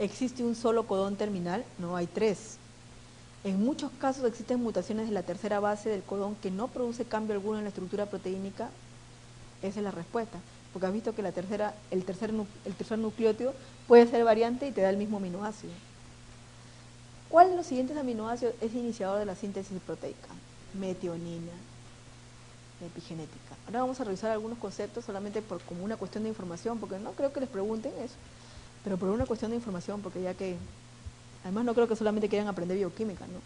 ¿Existe un solo codón terminal? No, hay 3. En muchos casos existen mutaciones de la tercera base del codón que no produce cambio alguno en la estructura proteínica. Esa es la respuesta, porque has visto que el tercer nucleótido puede ser variante y te da el mismo aminoácido. ¿Cuál de los siguientes aminoácidos es iniciador de la síntesis proteica? Metionina, epigenética. Ahora vamos a revisar algunos conceptos solamente como una cuestión de información, porque no creo que les pregunten eso, pero por una cuestión de información, porque ya que, además no creo que solamente quieran aprender bioquímica, ¿no?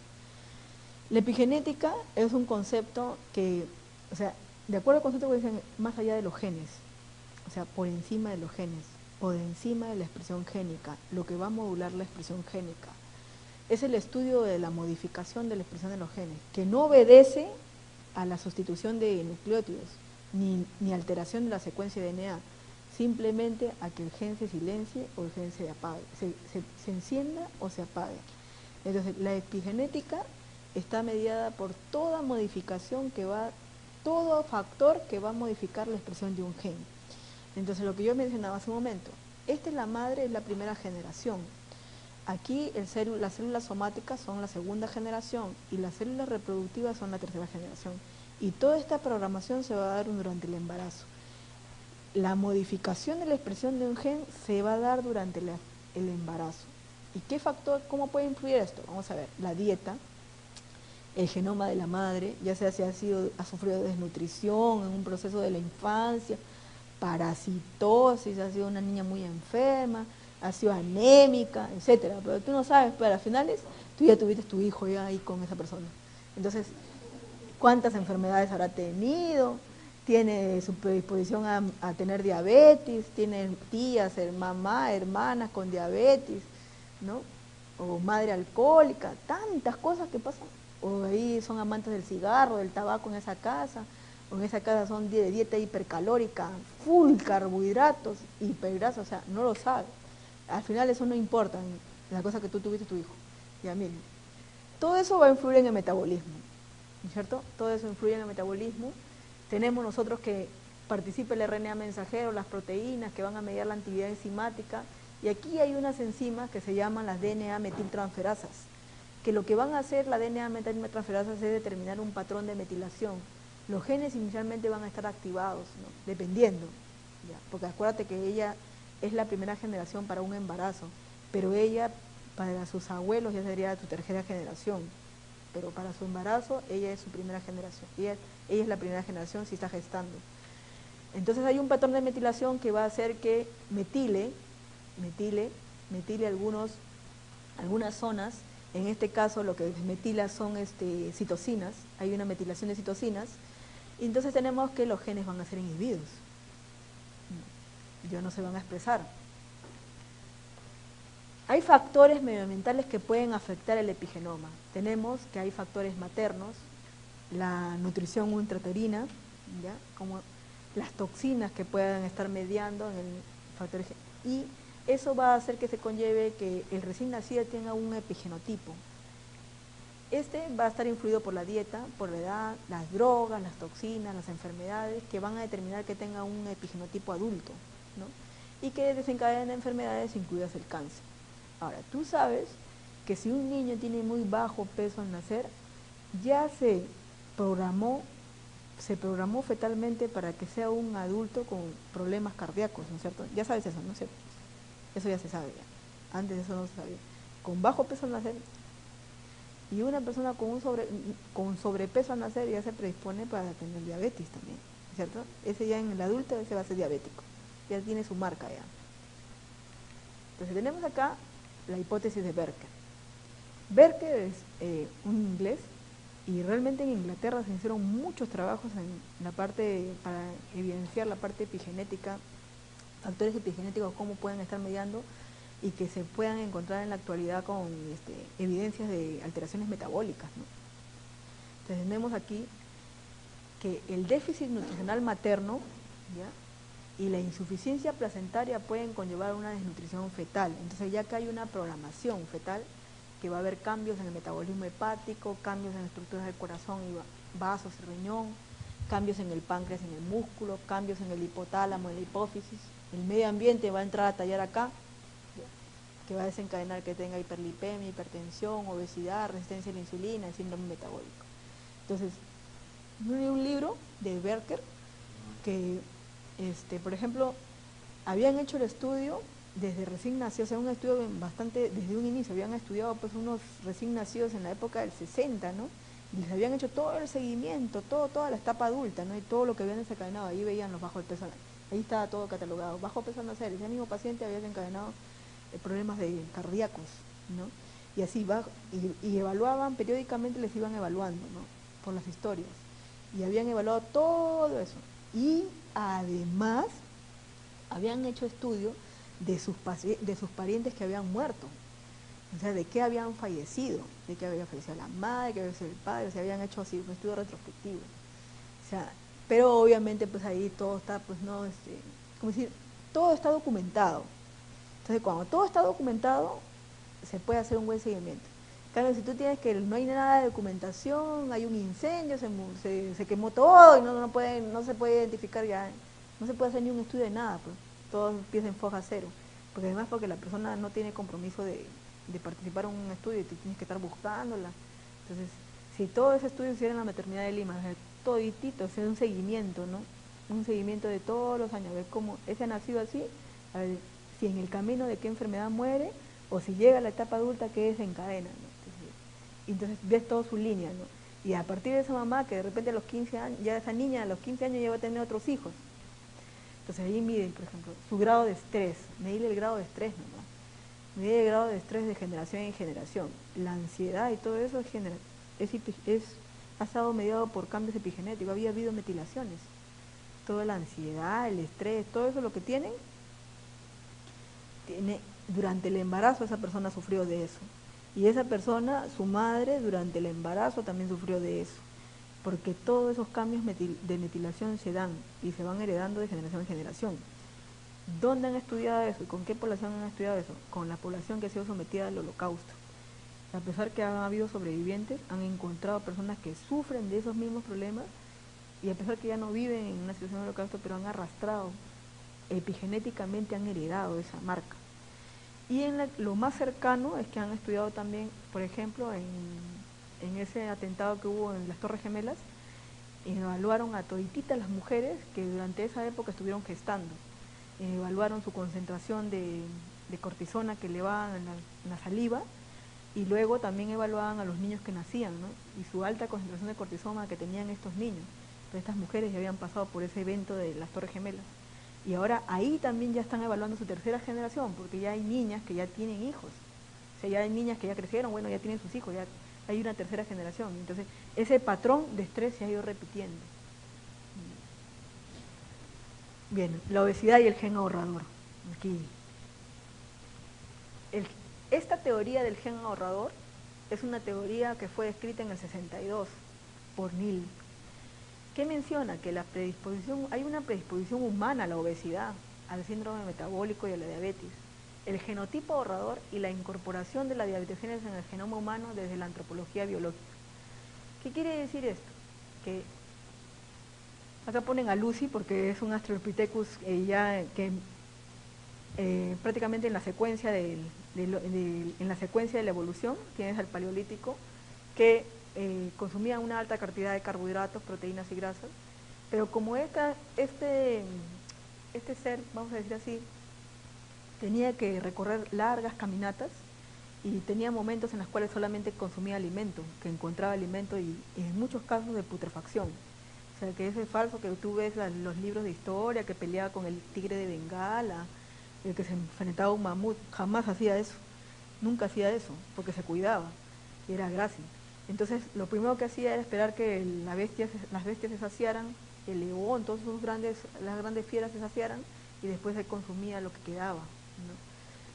La epigenética es un concepto que, o sea, de acuerdo al concepto que dicen, más allá de los genes, o sea, por encima de los genes, o de encima de la expresión génica, lo que va a modular la expresión génica, es el estudio de la modificación de la expresión de los genes, que no obedece a la sustitución de nucleótidos, ni alteración de la secuencia de DNA, simplemente a que el gen se silencie o el gen se apague, se encienda o se apague. Entonces, la epigenética está mediada por toda modificación todo factor que va a modificar la expresión de un gen. Entonces, lo que yo mencionaba hace un momento, esta es la madre, es la primera generación. Aquí las células somáticas son la segunda generación y las células reproductivas son la tercera generación. Y toda esta programación se va a dar durante el embarazo. La modificación de la expresión de un gen se va a dar durante el embarazo. ¿Y qué factor, cómo puede influir esto? Vamos a ver, la dieta, el genoma de la madre, ya sea si ha sufrido desnutrición en un proceso de la infancia, parasitosis, ha sido una niña muy enferma, ha sido anémica, etcétera, pero tú no sabes, pero a finales tú ya tuviste tu hijo ya ahí con esa persona. Entonces, ¿cuántas enfermedades habrá tenido? Tiene su predisposición a tener diabetes, tiene tías, mamá, hermanas con diabetes, ¿no? O madre alcohólica, tantas cosas que pasan. O ahí son amantes del cigarro, del tabaco en esa casa, o en esa casa son de dieta hipercalórica, full carbohidratos, hipergrasa, o sea, no lo sabe. Al final eso no importa, la cosa que tú tuviste tu hijo. Ya miren, todo eso va a influir en el metabolismo, ¿cierto? Todo eso influye en el metabolismo. Tenemos nosotros que participa el RNA mensajero, las proteínas que van a mediar la actividad enzimática, y aquí hay unas enzimas que se llaman las DNA metiltransferasas, que lo que van a hacer la DNA metiltransferasas es determinar un patrón de metilación. Los genes inicialmente van a estar activados, ¿no? Dependiendo, ¿ya? Porque acuérdate que ella es la primera generación para un embarazo, pero ella para sus abuelos ya sería su tercera generación, pero para su embarazo ella es su primera generación, ella es la primera generación si está gestando. Entonces hay un patrón de metilación que va a hacer que metile algunas zonas. En este caso lo que desmetila son citocinas, hay una metilación de citocinas, y entonces tenemos que los genes van a ser inhibidos, ya no se van a expresar. Hay factores medioambientales que pueden afectar el epigenoma. Tenemos que hay factores maternos, la nutrición intrauterina, ¿ya? Como las toxinas que puedan estar mediando en el factor, y eso va a hacer que se conlleve que el recién nacido tenga un epigenotipo. Este va a estar influido por la dieta, por la edad, las drogas, las toxinas, las enfermedades, que van a determinar que tenga un epigenotipo adulto, ¿no? Y que desencadenen enfermedades incluidas el cáncer. Ahora, tú sabes que si un niño tiene muy bajo peso al nacer, ya se programó fetalmente para que sea un adulto con problemas cardíacos, ¿no es cierto? Ya sabes eso, ¿no es cierto? Eso ya se sabe ya. Antes de eso no se sabía. Con bajo peso al nacer, y una persona con sobrepeso al nacer ya se predispone para tener diabetes también, ¿cierto? Ese ya en el adulto, ese va a ser diabético, ya tiene su marca ya. Entonces tenemos acá la hipótesis de Berker. Berker es un inglés, y realmente en Inglaterra se hicieron muchos trabajos en la parte, para evidenciar la parte epigenética, factores epigenéticos, cómo pueden estar mediando, y que se puedan encontrar en la actualidad con evidencias de alteraciones metabólicas, ¿no? Entonces tenemos aquí que el déficit nutricional materno, ¿ya?, y la insuficiencia placentaria pueden conllevar una desnutrición fetal. Entonces ya que hay una programación fetal, que va a haber cambios en el metabolismo hepático, cambios en las estructuras del corazón y vasos y riñón, cambios en el páncreas, en el músculo, cambios en el hipotálamo, en la hipófisis. El medio ambiente va a entrar a tallar acá. que va a desencadenar que tenga hiperlipemia, hipertensión, obesidad, resistencia a la insulina, el síndrome metabólico. Entonces, hay un libro de Berker que, por ejemplo, habían hecho el estudio desde recién nacidos, o sea, un estudio bastante, desde un inicio, habían estudiado pues unos recién nacidos en la época del 60, ¿no? Y les habían hecho todo el seguimiento, toda la etapa adulta, ¿no? Y todo lo que habían desencadenado, ahí veían los bajos del peso, ahí estaba todo catalogado, bajo peso al nacer, ese mismo paciente había desencadenado problemas cardíacos, ¿no? Y así va, y evaluaban, periódicamente les iban evaluando, ¿no? Por las historias, y habían evaluado todo eso, y además habían hecho estudios de sus parientes que habían muerto, o sea, de qué habían fallecido, de qué había fallecido la madre, de qué había fallecido el padre, o sea, habían hecho así un estudio retrospectivo, o sea, pero obviamente pues ahí todo está, pues no, como decir, todo está documentado. Entonces cuando todo está documentado, se puede hacer un buen seguimiento. Claro, si tú tienes que no hay nada de documentación, hay un incendio, se quemó todo y no se puede identificar ya, no se puede hacer ni un estudio de nada, pues todo empieza en foja cero. Porque además porque la persona no tiene compromiso de participar en un estudio y tú tienes que estar buscándola. Entonces, si todo ese estudio se hiciera en la maternidad de Lima, toditito, o sea, un seguimiento, ¿no? Un seguimiento de todos los años, ver cómo ese ha nacido así, a ver si en el camino de qué enfermedad muere, o si llega a la etapa adulta, qué desencadena, ¿no? Entonces ves toda su línea, ¿no? Y a partir de esa mamá, que de repente a los 15 años, ya esa niña a los 15 años ya va a tener otros hijos. Entonces ahí miden, por ejemplo, su grado de estrés, medirle el grado de estrés nomás. Medir el grado de estrés de generación en generación. La ansiedad y todo eso ha estado mediado por cambios epigenéticos, había habido metilaciones. Toda la ansiedad, el estrés, todo eso lo que tiene, durante el embarazo esa persona sufrió de eso. Y esa persona, su madre, durante el embarazo también sufrió de eso. Porque todos esos cambios de metilación se dan y se van heredando de generación en generación. ¿Dónde han estudiado eso y con qué población han estudiado eso? Con la población que ha sido sometida al holocausto. A pesar que han habido sobrevivientes, han encontrado personas que sufren de esos mismos problemas y a pesar que ya no viven en una situación de holocausto, pero han arrastrado, epigenéticamente han heredado esa marca. Y lo más cercano es que han estudiado también, por ejemplo, en ese atentado que hubo en las Torres Gemelas, evaluaron a todititas las mujeres que durante esa época estuvieron gestando. Evaluaron su concentración de cortisona que elevaban en la saliva y luego también evaluaban a los niños que nacían, ¿no? Y su alta concentración de cortisona que tenían estos niños. Pero estas mujeres ya habían pasado por ese evento de las Torres Gemelas. Y ahora ahí también ya están evaluando su tercera generación, porque ya hay niñas que ya tienen hijos. O sea, ya hay niñas que ya crecieron, bueno, ya tienen sus hijos, ya hay una tercera generación. Entonces, ese patrón de estrés se ha ido repitiendo. Bien, la obesidad y el gen ahorrador. Aquí. Esta teoría del gen ahorrador es una teoría que fue escrita en el 62 por Neal. ¿Qué menciona? Que hay una predisposición humana a la obesidad, al síndrome metabólico y a la diabetes, el genotipo ahorrador y la incorporación de la diabetes en el genoma humano desde la antropología biológica. ¿Qué quiere decir esto? Que acá ponen a Lucy porque es un Australopithecus prácticamente en la secuencia de la evolución, tienes al paleolítico, que consumían una alta cantidad de carbohidratos, proteínas y grasas, pero como este ser, vamos a decir así, tenía que recorrer largas caminatas y tenía momentos en los cuales solamente consumía alimento, que encontraba alimento y en muchos casos de putrefacción. O sea, que ese es falso que tú ves los libros de historia, que peleaba con el tigre de Bengala, el que se enfrentaba a un mamut, jamás hacía eso, nunca hacía eso, porque se cuidaba y era grácil. Entonces, lo primero que hacía era esperar que las bestias se saciaran, el león, las grandes fieras se saciaran, y después él consumía lo que quedaba, ¿no?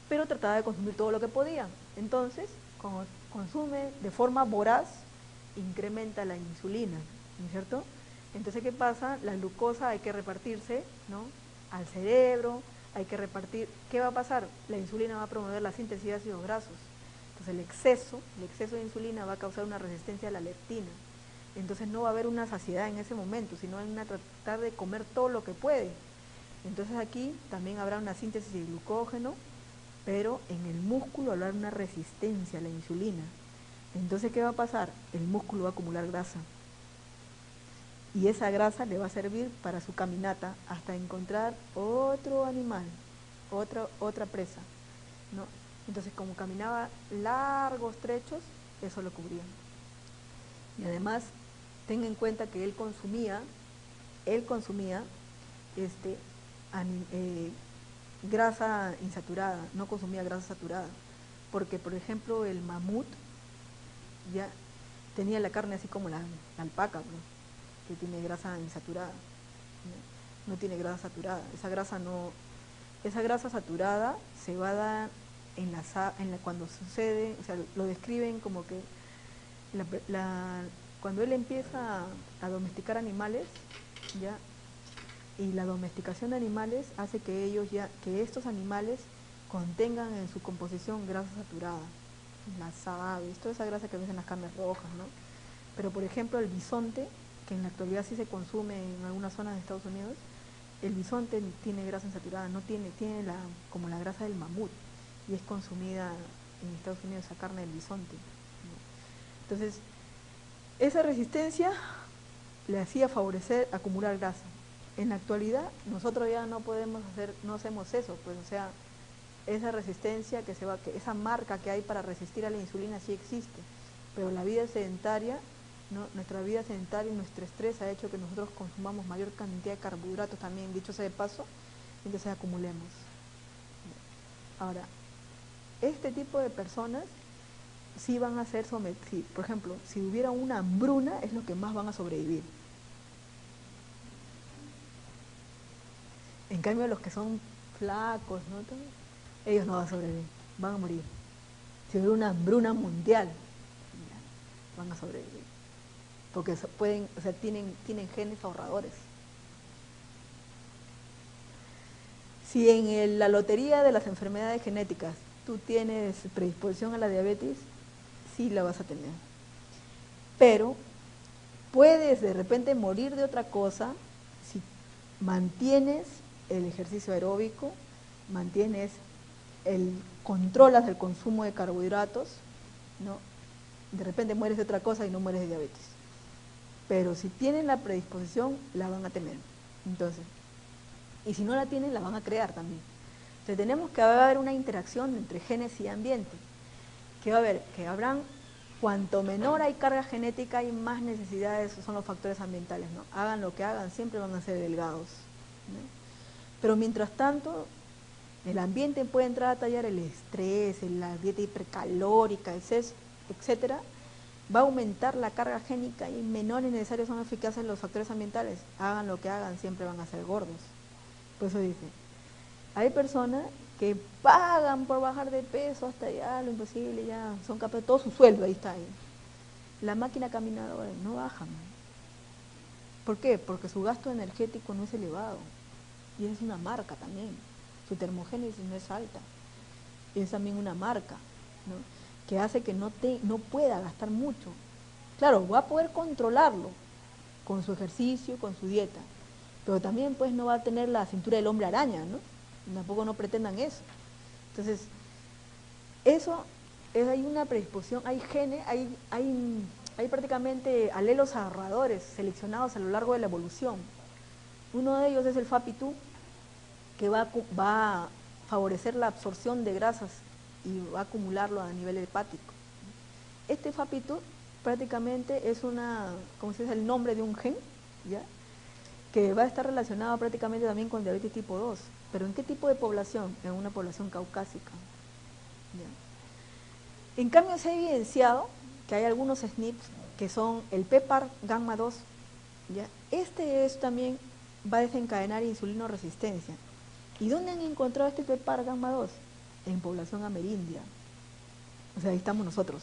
Pero trataba de consumir todo lo que podía. Entonces, como consume de forma voraz, incrementa la insulina, ¿no es cierto? Entonces, ¿qué pasa? La glucosa hay que repartirse, ¿no?, al cerebro, hay que repartir. ¿Qué va a pasar? La insulina va a promover la síntesis de ácidos grasos. Entonces el exceso de insulina va a causar una resistencia a la leptina. Entonces no va a haber una saciedad en ese momento, sino en tratar de comer todo lo que puede. Entonces aquí también habrá una síntesis de glucógeno pero en el músculo va a haber una resistencia a la insulina. Entonces, ¿qué va a pasar? El músculo va a acumular grasa. Y esa grasa le va a servir para su caminata hasta encontrar otro animal, otra presa, ¿no? Entonces, como caminaba largos trechos, eso lo cubría. Y además, ten en cuenta que él consumía grasa insaturada, no consumía grasa saturada, porque por ejemplo el mamut ya tenía la carne así como la alpaca, ¿no? Que tiene grasa insaturada, no tiene grasa saturada. Esa grasa saturada se va a dar cuando sucede, o sea, lo describen como que cuando él empieza a domesticar animales, ya, y la domesticación de animales hace que estos animales contengan en su composición grasa saturada, las aves, toda esa grasa que ves en las carnes rojas, ¿no? Pero por ejemplo el bisonte, que en la actualidad sí se consume en algunas zonas de Estados Unidos, el bisonte tiene grasa insaturada, no tiene como la grasa del mamut, y es consumida en Estados Unidos esa carne del bisonte, ¿no? Entonces, esa resistencia le hacía favorecer acumular grasa. En la actualidad nosotros ya no hacemos eso, pues, o sea, esa resistencia esa marca que hay para resistir a la insulina sí existe, pero la vida sedentaria, ¿no? Nuestra vida sedentaria y nuestro estrés ha hecho que nosotros consumamos mayor cantidad de carbohidratos también, dicho sea de paso, y entonces acumulemos. Ahora, este tipo de personas sí van a ser sometidos, por ejemplo, si hubiera una hambruna es lo que más van a sobrevivir. En cambio los que son flacos, ¿no? Ellos no van a sobrevivir, van a morir. Si hubiera una hambruna mundial, van a sobrevivir, porque tienen genes ahorradores. Si en la lotería de las enfermedades genéticas tú tienes predisposición a la diabetes, sí la vas a tener. Pero puedes de repente morir de otra cosa si mantienes el ejercicio aeróbico, controlas el consumo de carbohidratos, ¿no? De repente mueres de otra cosa y no mueres de diabetes. Pero si tienen la predisposición, la van a tener. Entonces, y si no la tienen, la van a crear también. Entonces tenemos que haber una interacción entre genes y ambiente. Cuanto menor hay carga genética, hay más necesidades, son los factores ambientales, ¿no? Hagan lo que hagan, siempre van a ser delgados, ¿no? Pero mientras tanto, el ambiente puede entrar a tallar el estrés, la dieta hipercalórica, etcétera, va a aumentar la carga génica y menores necesarios son eficaces los factores ambientales. Hagan lo que hagan, siempre van a ser gordos. Por eso dice, hay personas que pagan por bajar de peso hasta ya lo imposible, ya son capaces, todo su sueldo ahí está ahí. La máquina caminadora no bajan. ¿Por qué? Porque su gasto energético no es elevado. Y es una marca también. Su termogénesis no es alta. Es también una marca, ¿no? Que hace que no pueda gastar mucho. Claro, va a poder controlarlo con su ejercicio, con su dieta, pero también pues no va a tener la cintura del hombre araña, ¿no? Tampoco no pretendan eso. Entonces, hay una predisposición, hay genes, hay prácticamente alelos ahorradores seleccionados a lo largo de la evolución. Uno de ellos es el FAPI2, que va a favorecer la absorción de grasas y va a acumularlo a nivel hepático. Este FAPI2 prácticamente es como se dice, el nombre de un gen, ¿ya? Que va a estar relacionado prácticamente también con diabetes tipo 2. ¿Pero en qué tipo de población? En una población caucásica, ¿ya? En cambio se ha evidenciado que hay algunos SNPs que son el PPAR gamma 2, ¿ya? También va a desencadenar insulinoresistencia. ¿Y dónde han encontrado este PPAR gamma 2? En población amerindia. O sea, ahí estamos nosotros.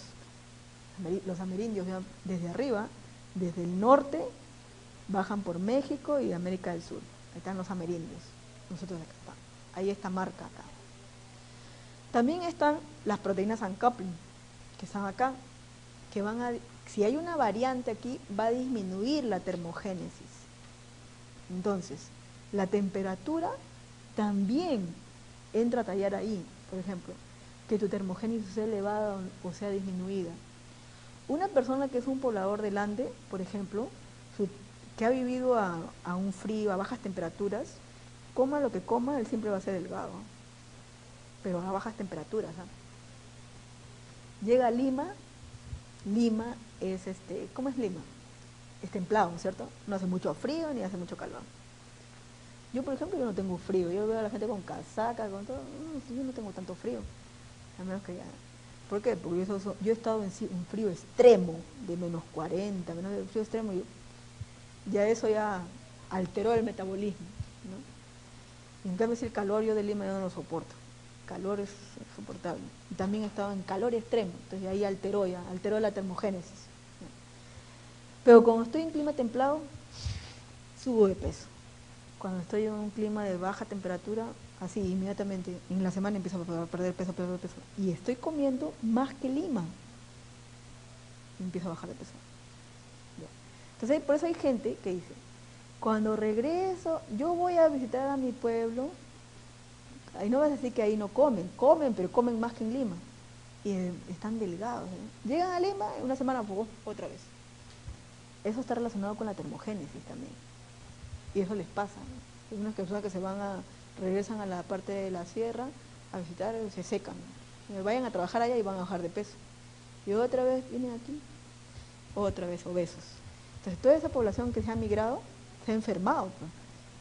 Los amerindios, desde arriba, desde el norte, bajan por México y América del Sur. Ahí están los amerindios. Nosotros acá estamos. Hay esta marca acá. También están las proteínas uncoupling, que están acá, que si hay una variante aquí, va a disminuir la termogénesis. Entonces, la temperatura también entra a tallar ahí. por ejemplo, que tu termogénesis sea elevada o sea disminuida. Una persona que es un poblador del Ande, por ejemplo, que ha vivido a un frío, a bajas temperaturas, coma lo que coma, él siempre va a ser delgado, pero a bajas temperaturas. Llega a Lima, Lima es, ¿cómo es Lima? Es templado, ¿cierto? No hace mucho frío ni hace mucho calor. Yo, por ejemplo, yo no tengo frío, yo veo a la gente con casaca, con todo, yo no tengo tanto frío, a menos que ya. ¿Por qué? Porque yo he estado en un frío extremo, de menos 40, menos de frío extremo, y ya eso ya alteró el metabolismo, ¿no? En cambio, si el calor, yo de Lima yo no lo soporto, calor es soportable. Y también he estado en calor extremo, entonces ahí alteró la termogénesis, ¿no? Pero cuando estoy en clima templado, subo de peso. Cuando estoy en un clima de baja temperatura, así inmediatamente, en la semana empiezo a perder peso, y estoy comiendo más que Lima, y empiezo a bajar de peso. Entonces, por eso hay gente que dice, cuando regreso, yo voy a visitar a mi pueblo, ahí no vas a decir que ahí no comen, pero comen más que en Lima, y están delgados, ¿eh? Llegan a Lima, una semana, otra vez. Eso está relacionado con la termogénesis también, y eso les pasa, ¿no? Hay unas personas que regresan a la parte de la sierra a visitar, se secan, ¿no? Vayan a trabajar allá y van a bajar de peso. Y otra vez vienen aquí, otra vez obesos. Entonces toda esa población que se ha migrado, se ha enfermado, pues,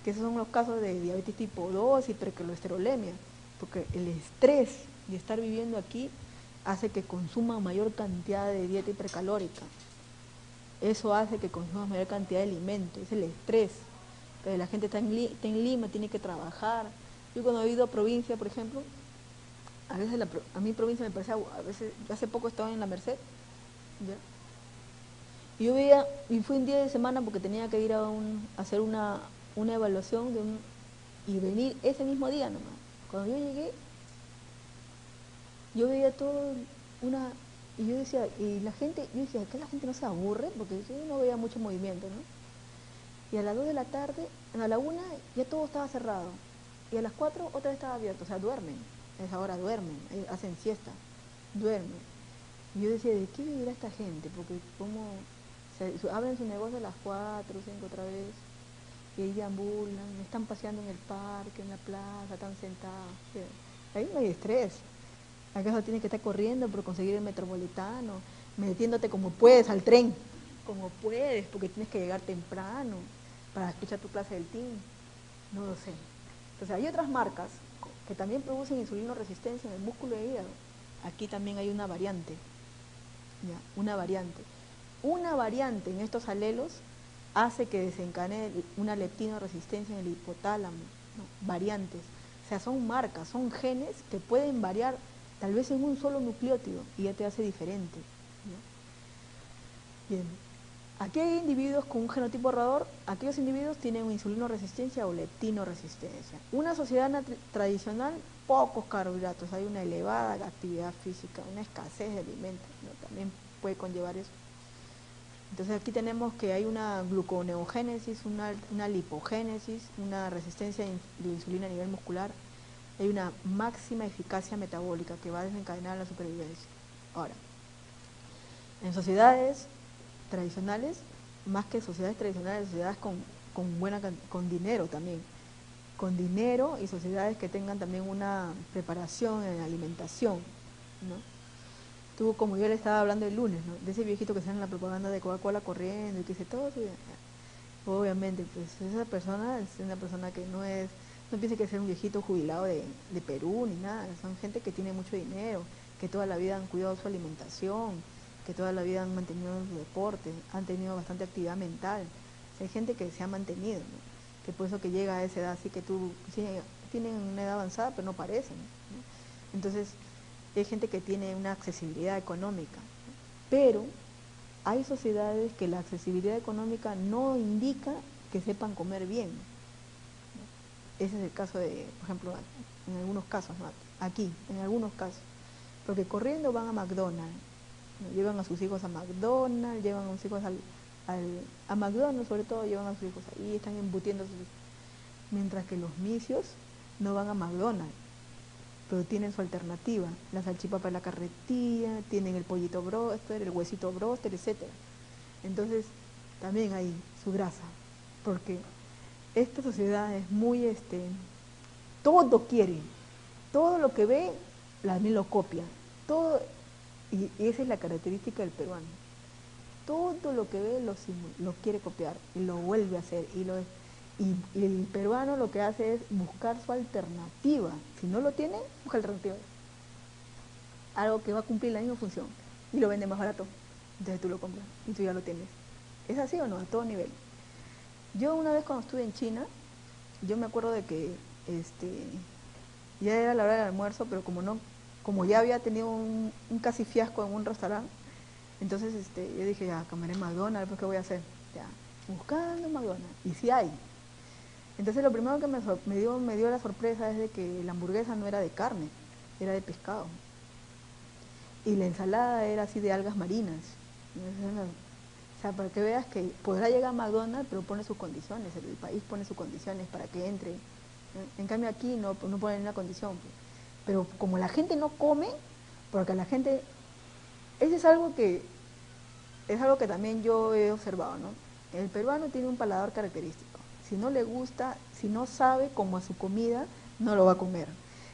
que esos son los casos de diabetes tipo 2 y hipercolesterolemia, porque el estrés de estar viviendo aquí hace que consuman mayor cantidad de dieta hipercalórica. Eso hace que consuman mayor cantidad de alimentos, es el estrés. La gente está en Lima, tiene que trabajar. Yo cuando he ido a provincia, por ejemplo, a veces a mi provincia me parece, a veces, yo hace poco estaba en la Merced, ¿ya? Y yo veía, y fui un día de semana porque tenía que ir a hacer una evaluación y venir ese mismo día nomás. Cuando yo llegué, yo veía todo y yo decía, yo decía, ¿qué la gente no se aburre? Porque yo no veía mucho movimiento, ¿no? Y a las 2 de la tarde, a la 1 ya todo estaba cerrado. Y a las 4 otra vez estaba abierto, o sea, duermen. A esa hora duermen, hacen siesta, duermen. Y yo decía, ¿de qué vivirá esta gente? Porque abren su negocio a las 4 o 5 otra vez, y ahí deambulan, están paseando en el parque, en la plaza, están sentados. Ahí no hay estrés. ¿Acaso tienes que estar corriendo por conseguir el metropolitano, metiéndote como puedes al tren? Como puedes, porque tienes que llegar temprano para escuchar tu clase del team. No lo sé. Entonces hay otras marcas que también producen insulinoresistencia en el músculo de hígado. Aquí también hay una variante. ¿Ya? Una variante. Una variante en estos alelos hace que desencadene una leptinoresistencia en el hipotálamo, ¿no? Variantes. O sea, son marcas, son genes que pueden variar tal vez en un solo nucleótido y ya te hace diferente, ¿no? Bien. Aquí hay individuos con un genotipo errador, aquellos individuos tienen insulinoresistencia o leptinoresistencia. Una sociedad tradicional, pocos carbohidratos, hay una elevada actividad física, una escasez de alimentos, ¿no? También puede conllevar eso. Entonces aquí tenemos que hay una gluconeogénesis, una lipogénesis, una resistencia de insulina a nivel muscular, hay una máxima eficacia metabólica que va a desencadenar la supervivencia. Ahora, en sociedades tradicionales, más que sociedades tradicionales, sociedades con dinero también, con dinero y sociedades que tengan también una preparación en alimentación, ¿no? Tú, como yo le estaba hablando el lunes, ¿no? De ese viejito que sale en la propaganda de Coca-Cola corriendo y que dice todo eso, obviamente, pues esa persona es una persona que no piense que es un viejito jubilado de Perú ni nada, son gente que tiene mucho dinero, que toda la vida han cuidado su alimentación, que toda la vida han mantenido su deporte, han tenido bastante actividad mental. O sea, hay gente que se ha mantenido, ¿no? Que por eso que llega a esa edad, así que tienen una edad avanzada, pero no parecen, ¿no? Entonces, hay gente que tiene una accesibilidad económica, ¿no? Pero hay sociedades que la accesibilidad económica no indica que sepan comer bien, ¿no? Ese es el caso de, por ejemplo, en algunos casos, ¿no? Aquí, en algunos casos, porque corriendo van a McDonald's, ¿no? Llevan a sus hijos a McDonald's, llevan a sus hijos a McDonald's, sobre todo llevan a sus hijos ahí, están embutiendo a sus hijos, mientras que los misios no van a McDonald's, pero tienen su alternativa, la salchipapa de la carretilla, tienen el pollito broster, el huesito broster, etcétera. Entonces, también hay su grasa, porque esta sociedad es muy, todo quiere, todo lo que ve, también lo copia, todo, y esa es la característica del peruano. Todo lo que ve lo quiere copiar y lo vuelve a hacer. Y el peruano lo que hace es buscar su alternativa. Si no lo tiene, busca alternativa. Algo que va a cumplir la misma función y lo vende más barato. Entonces tú lo compras y tú ya lo tienes. ¿Es así o no? A todo nivel. Yo una vez cuando estuve en China, yo me acuerdo de que ya era la hora del almuerzo, pero como ya había tenido un casi fiasco en un restaurante, entonces yo dije, ya, comeré McDonald's, pues ¿qué voy a hacer? Ya, buscando McDonald's, y sí hay. Entonces lo primero que me dio la sorpresa es de que la hamburguesa no era de carne, era de pescado. Y la ensalada era así de algas marinas. O sea, para que veas que podrá llegar a McDonald's, pero pone sus condiciones, el país pone sus condiciones para que entre. En cambio aquí no ponen una condición. Pero como la gente no come, porque la gente, eso es algo que también yo he observado, ¿no? El peruano tiene un paladar característico. Si no le gusta, si no sabe como a su comida, no lo va a comer.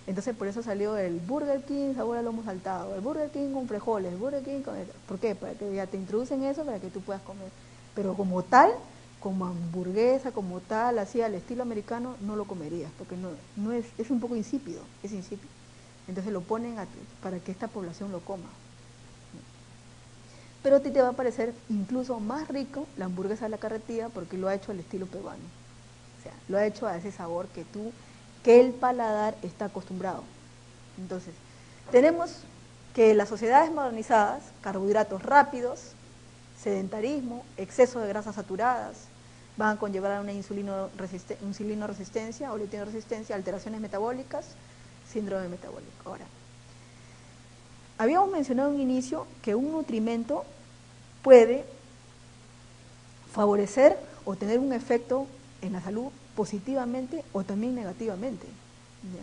Entonces por eso salió el Burger King sabor a lomo saltado, el Burger King con frijoles, el Burger King con... ¿Por qué? Para que ya te introducen eso para que tú puedas comer. Pero como tal, como hamburguesa, como tal, así al estilo americano, no lo comerías, porque no es un poco insípido, es insípido. Entonces lo ponen para que esta población lo coma. Pero a ti te va a parecer incluso más rico la hamburguesa de la carretilla porque lo ha hecho al estilo peruano. O sea, lo ha hecho a ese sabor que el paladar está acostumbrado. Entonces, tenemos que las sociedades modernizadas, carbohidratos rápidos, sedentarismo, exceso de grasas saturadas, van a conllevar a una insulino resistencia, resistencia, alteraciones metabólicas, síndrome metabólico. Ahora, habíamos mencionado en un inicio que un nutrimento puede favorecer o tener un efecto en la salud positivamente o también negativamente. ¿Ya?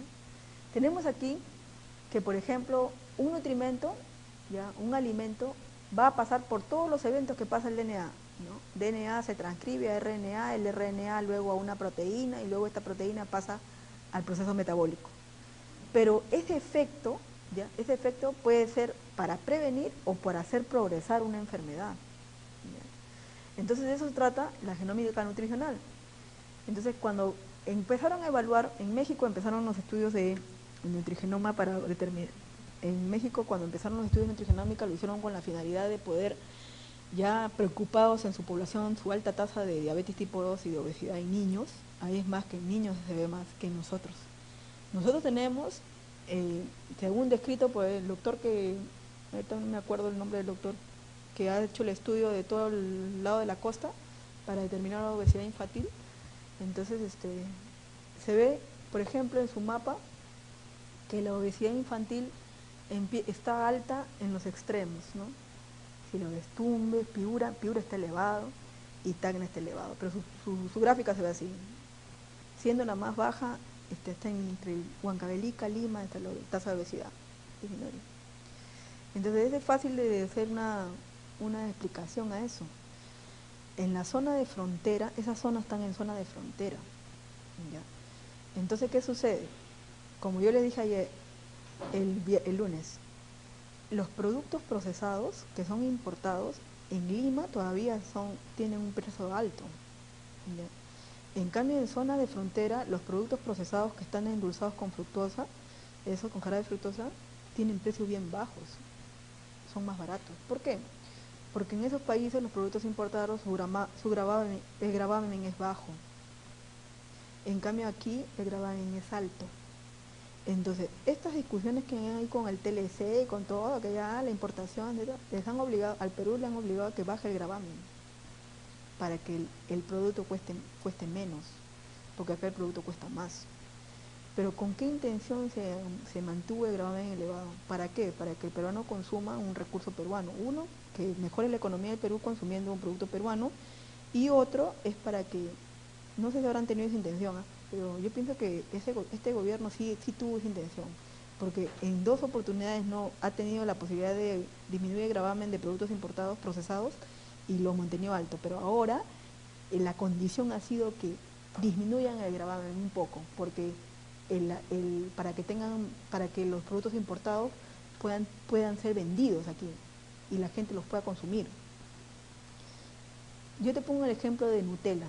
Tenemos aquí que, por ejemplo, un nutrimento, ¿ya? Un alimento, va a pasar por todos los eventos que pasa el DNA. ¿No? DNA se transcribe a RNA, el RNA luego a una proteína y luego esta proteína pasa al proceso metabólico. Pero ese efecto, ¿ya? Ese efecto puede ser para prevenir o para hacer progresar una enfermedad. ¿Ya? Entonces de eso se trata la genómica nutricional. Entonces cuando empezaron a evaluar, en México empezaron los estudios de nutrigenoma para determinar, en México cuando empezaron los estudios de nutrigenómica lo hicieron con la finalidad de poder, ya preocupados en su población, su alta tasa de diabetes tipo 2 y de obesidad en niños, ahí es más que en niños se ve más que en nosotros. Nosotros tenemos, según descrito por el doctor que, ahorita no me acuerdo el nombre del doctor, que ha hecho el estudio de todo el lado de la costa para determinar la obesidad infantil, entonces se ve, por ejemplo, en su mapa, que la obesidad infantil está alta en los extremos, ¿no? Si lo ves Tumbes, Piura está elevado y Tacna está elevado, pero su gráfica se ve así, siendo la más baja, está entre Huancavelica, Lima, está la tasa de obesidad disminuye. Entonces es fácil de hacer una explicación a eso. En la zona de frontera, esas zonas están en zona de frontera, ¿ya? Entonces, ¿qué sucede? Como yo les dije ayer, el lunes, los productos procesados que son importados en Lima todavía tienen un precio alto, ¿ya? En cambio, en zona de frontera, los productos procesados que están endulzados con fructosa, con jarabe de fructosa, tienen precios bien bajos, son más baratos. ¿Por qué? Porque en esos países los productos importados, el gravamen es bajo. En cambio aquí el gravamen es alto. Entonces, estas discusiones que hay con el TLC y con todo, que ya la importación, al Perú le han obligado a que baje el gravamen para que el producto cueste menos, porque acá el producto cuesta más. Pero ¿con qué intención se mantuvo el gravamen elevado? ¿Para qué? Para que el peruano consuma un recurso peruano. Uno, que mejore la economía del Perú consumiendo un producto peruano, y otro es para que, no sé si habrán tenido esa intención, pero yo pienso que este gobierno sí tuvo esa intención, porque en 2 oportunidades no ha tenido la posibilidad de disminuir el gravamen de productos importados, procesados, y lo mantenió alto, pero ahora la condición ha sido que disminuyan el gravamen un poco, porque para que los productos importados puedan ser vendidos aquí y la gente los pueda consumir. Yo te pongo el ejemplo de Nutella.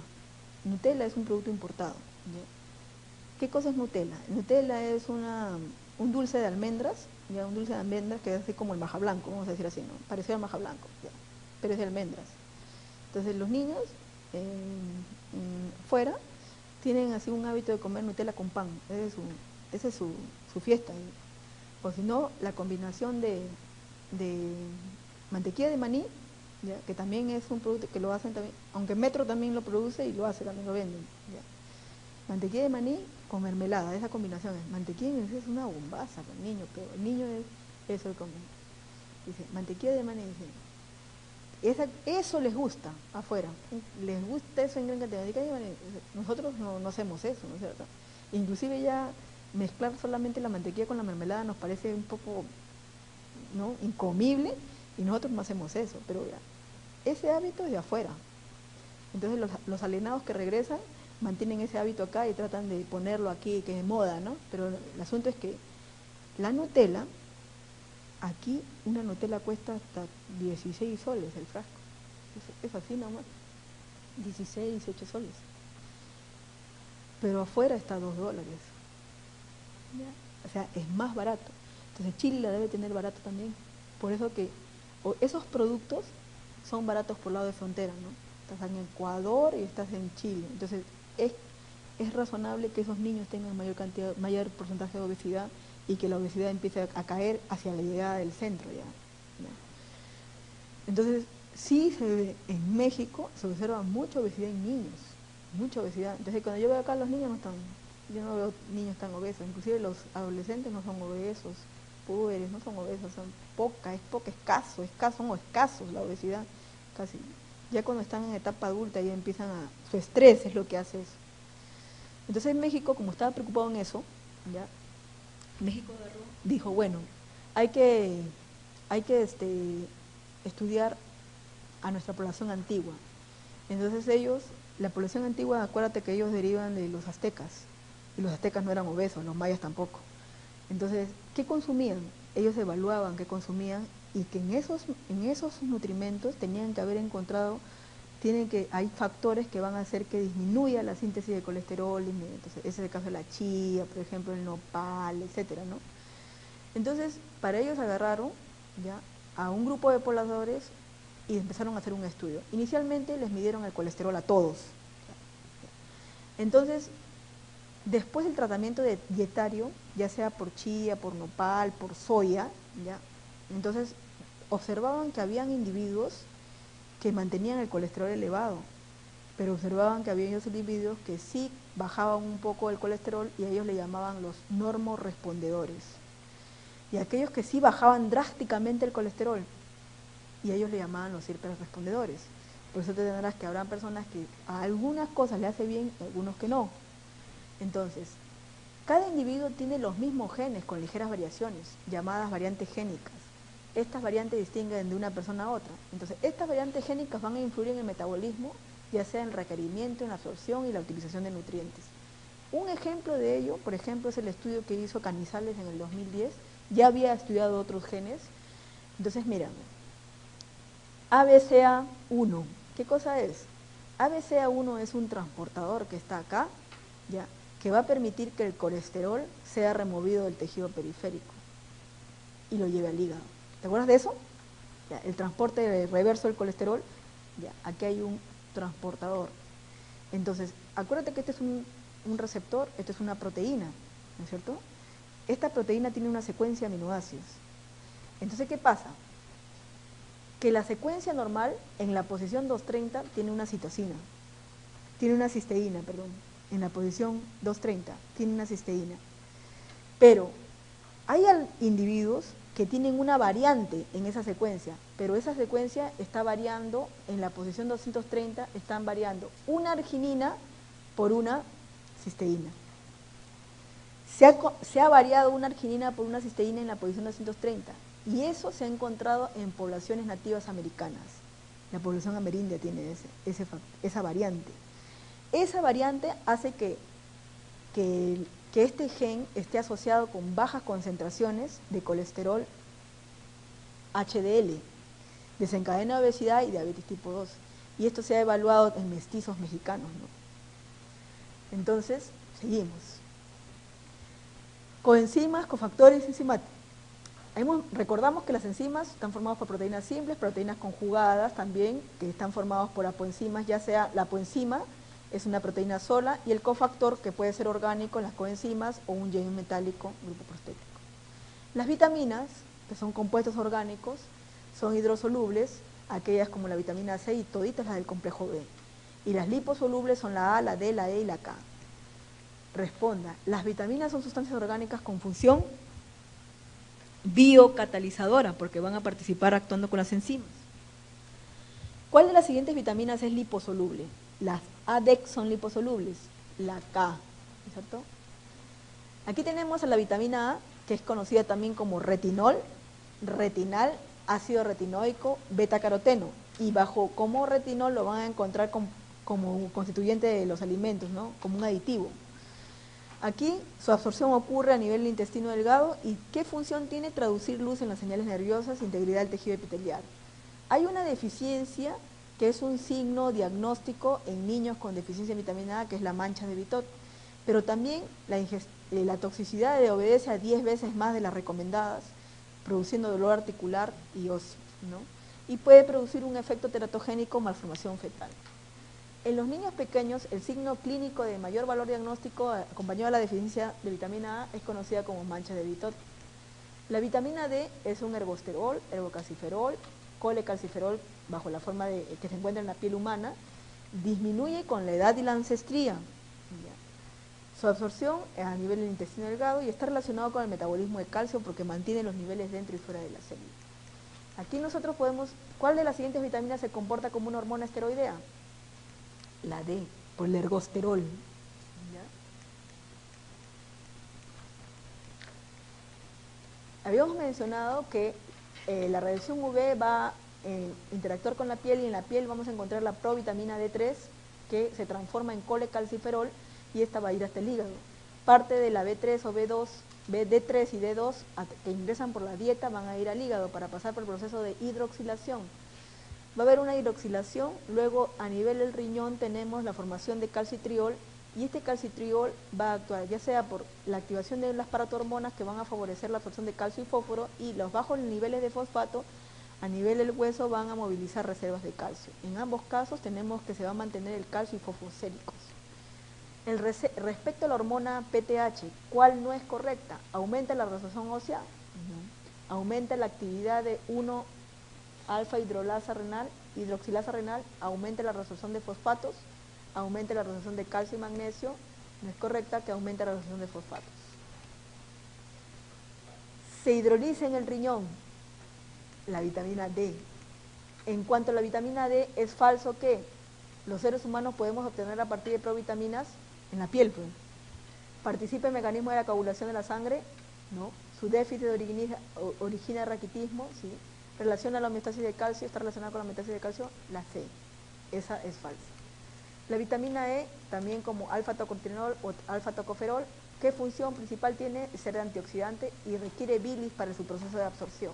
Nutella es un producto importado, ¿ya? ¿Qué cosa es Nutella? Nutella es un dulce de almendras, ¿ya? Un dulce de almendras que es así como el maja blanco, vamos a decir así, ¿no? Parecido al maja blanco, ¿ya? Pero es de almendras. Entonces los niños fuera tienen así un hábito de comer Nutella con pan, esa es su fiesta. O si no, la combinación de mantequilla de maní, ¿ya? Que también es un producto que lo hacen también, aunque Metro también lo produce y lo hace, también lo venden, ¿ya? Mantequilla de maní con mermelada, esa combinación es mantequilla de maní, es una bombaza para el niño, pero el niño es eso de comer. Dice, mantequilla de maní, dice, eso les gusta afuera, les gusta eso en gran cantidad. Nosotros no hacemos eso, ¿no es cierto? Inclusive ya mezclar solamente la mantequilla con la mermelada nos parece un poco, ¿no?, incomible, y nosotros no hacemos eso, pero ya, ese hábito es de afuera. Entonces los alienados que regresan mantienen ese hábito acá y tratan de ponerlo aquí, que es de moda, ¿no? Pero el asunto es que la Nutella, aquí una Nutella cuesta hasta 16 soles el frasco. Es así nomás, 16, 18 soles. Pero afuera está a $2. ¿Ya? O sea, es más barato. Entonces Chile la debe tener barato también. Por eso que esos productos son baratos por lado de frontera, ¿no? Estás en Ecuador y estás en Chile. Entonces es razonable que esos niños tengan mayor porcentaje de obesidad y que la obesidad empiece a caer hacia la llegada del centro ya, ¿no? Entonces, sí se ve, en México se observa mucha obesidad en niños, mucha obesidad. Entonces, cuando yo veo acá, los niños yo no veo niños tan obesos, inclusive los adolescentes no son obesos, púberes no son obesos, son escasos la obesidad, casi. Ya cuando están en etapa adulta ya su estrés es lo que hace eso. Entonces México, como estaba preocupado en eso, ya, México dijo, bueno, hay que estudiar a nuestra población antigua. Entonces la población antigua, acuérdate que ellos derivan de los aztecas, y los aztecas no eran obesos, los mayas tampoco. Entonces, ¿qué consumían? Ellos evaluaban qué consumían y que en esos nutrimentos tenían que haber encontrado, hay factores que van a hacer que disminuya la síntesis de colesterol. Entonces, ese es el caso de la chía, por ejemplo, el nopal, etcétera, ¿no? Entonces, para ellos agarraron ya a un grupo de pobladores y empezaron a hacer un estudio. Inicialmente les midieron el colesterol a todos. Entonces, después del tratamiento dietario, ya sea por chía, por nopal, por soya, ¿ya? Entonces observaban que habían individuos que mantenían el colesterol elevado, pero observaban que había esos individuos que sí bajaban un poco el colesterol y a ellos le llamaban los normorespondedores. Y aquellos que sí bajaban drásticamente el colesterol, y a ellos le llamaban los hiperrespondedores. Por eso te tendrás que habrán personas que a algunas cosas le hace bien y a algunos que no. Entonces, cada individuo tiene los mismos genes con ligeras variaciones, llamadas variantes génicas. Estas variantes distinguen de una persona a otra. Entonces, estas variantes génicas van a influir en el metabolismo, ya sea en el requerimiento, en la absorción y la utilización de nutrientes. Un ejemplo de ello, por ejemplo, es el estudio que hizo Canizales en el 2010. Ya había estudiado otros genes. Entonces, mira, ABCA1, ¿qué cosa es? ABCA1 es un transportador que está acá, ya, que va a permitir que el colesterol sea removido del tejido periférico y lo lleve al hígado. ¿Te acuerdas de eso? Ya, el transporte reverso del colesterol, ya, aquí hay un transportador. Entonces, acuérdate que este es un receptor, esto es una proteína, ¿no es cierto? Esta proteína tiene una secuencia de aminoácidos. Entonces, ¿qué pasa? Que la secuencia normal, en la posición 230, tiene una cisteína, en la posición 230 tiene una cisteína. Pero hay individuos que tienen una variante en esa secuencia, pero esa secuencia está variando, en la posición 230 están variando una arginina por una cisteína. Se ha variado una arginina por una cisteína en la posición 230 y eso se ha encontrado en poblaciones nativas americanas. La población amerindia tiene esa variante. Esa variante hace que este gen esté asociado con bajas concentraciones de colesterol HDL, desencadena obesidad y diabetes tipo 2. Y esto se ha evaluado en mestizos mexicanos, ¿no? Entonces, seguimos. Coenzimas, cofactores enzimáticos. Recordamos que las enzimas están formadas por proteínas simples, proteínas conjugadas también, que están formadas por apoenzimas, ya sea la apoenzima, es una proteína sola, y el cofactor, que puede ser orgánico en las coenzimas, o un gen metálico, grupo prostético. Las vitaminas, que son compuestos orgánicos, son hidrosolubles, aquellas como la vitamina C y toditas las del complejo B. Y las liposolubles son la A, la D, la E y la K. Responda, las vitaminas son sustancias orgánicas con función biocatalizadora, porque van a participar actuando con las enzimas. ¿Cuál de las siguientes vitaminas es liposoluble? Las ADEC son liposolubles, la K, ¿cierto? Aquí tenemos a la vitamina A, que es conocida también como retinol, retinal, ácido retinoico, beta-caroteno, y como retinol lo van a encontrar como constituyente de los alimentos, ¿no? Como un aditivo. Aquí su absorción ocurre a nivel del intestino delgado y ¿qué función tiene? Traducir luz en las señales nerviosas, integridad del tejido epitelial. Hay una deficiencia que es un signo diagnóstico en niños con deficiencia de vitamina A, que es la mancha de Bitot, pero también la toxicidad obedece a 10 veces más de las recomendadas, produciendo dolor articular y óseo, ¿no? Y puede producir un efecto teratogénico, malformación fetal. En los niños pequeños, el signo clínico de mayor valor diagnóstico acompañado de la deficiencia de vitamina A es conocida como mancha de Bitot. La vitamina D es un ergosterol, ergocalciferol, colecalciferol bajo la forma que se encuentra en la piel humana, disminuye con la edad y la ancestría. Su absorción es a nivel del intestino delgado y está relacionado con el metabolismo de calcio porque mantiene los niveles dentro y fuera de la célula. Aquí nosotros podemos, ¿cuál de las siguientes vitaminas se comporta como una hormona esteroidea? La D, por el ergosterol. ¿Ya? Habíamos mencionado que la radiación UV va a interactuar con la piel y en la piel vamos a encontrar la provitamina D3 que se transforma en colecalciferol y esta va a ir hasta el hígado. Parte de la B3 o B2, D3 y D2 que ingresan por la dieta van a ir al hígado para pasar por el proceso de hidroxilación. Va a haber una hidroxilación, luego a nivel del riñón tenemos la formación de calcitriol y este calcitriol va a actuar ya sea por la activación de las paratormonas que van a favorecer la absorción de calcio y fósforo y los bajos niveles de fosfato a nivel del hueso van a movilizar reservas de calcio. En ambos casos tenemos que se va a mantener el calcio y fosfoséricos. Respecto a la hormona PTH, ¿cuál no es correcta? ¿Aumenta la resolución ósea? No. ¿Aumenta la actividad de 1 alfa hidroxilasa renal, aumenta la resolución de fosfatos, aumenta la resolución de calcio y magnesio? No es correcta que aumente la resolución de fosfatos. Se hidroliza en el riñón la vitamina D. En cuanto a la vitamina D, es falso que los seres humanos podemos obtener a partir de provitaminas en la piel. Pues. ¿Participa en el mecanismo de la coagulación de la sangre? No. ¿Su déficit origina raquitismo? Sí. ¿Relaciona la homeostasis de calcio? ¿Está relacionada con la homeostasis de calcio? La C. Esa es falsa. La vitamina E, también como alfa-tocotrienol o alfa-tocoferol, ¿qué función principal tiene? Ser antioxidante y requiere bilis para su proceso de absorción.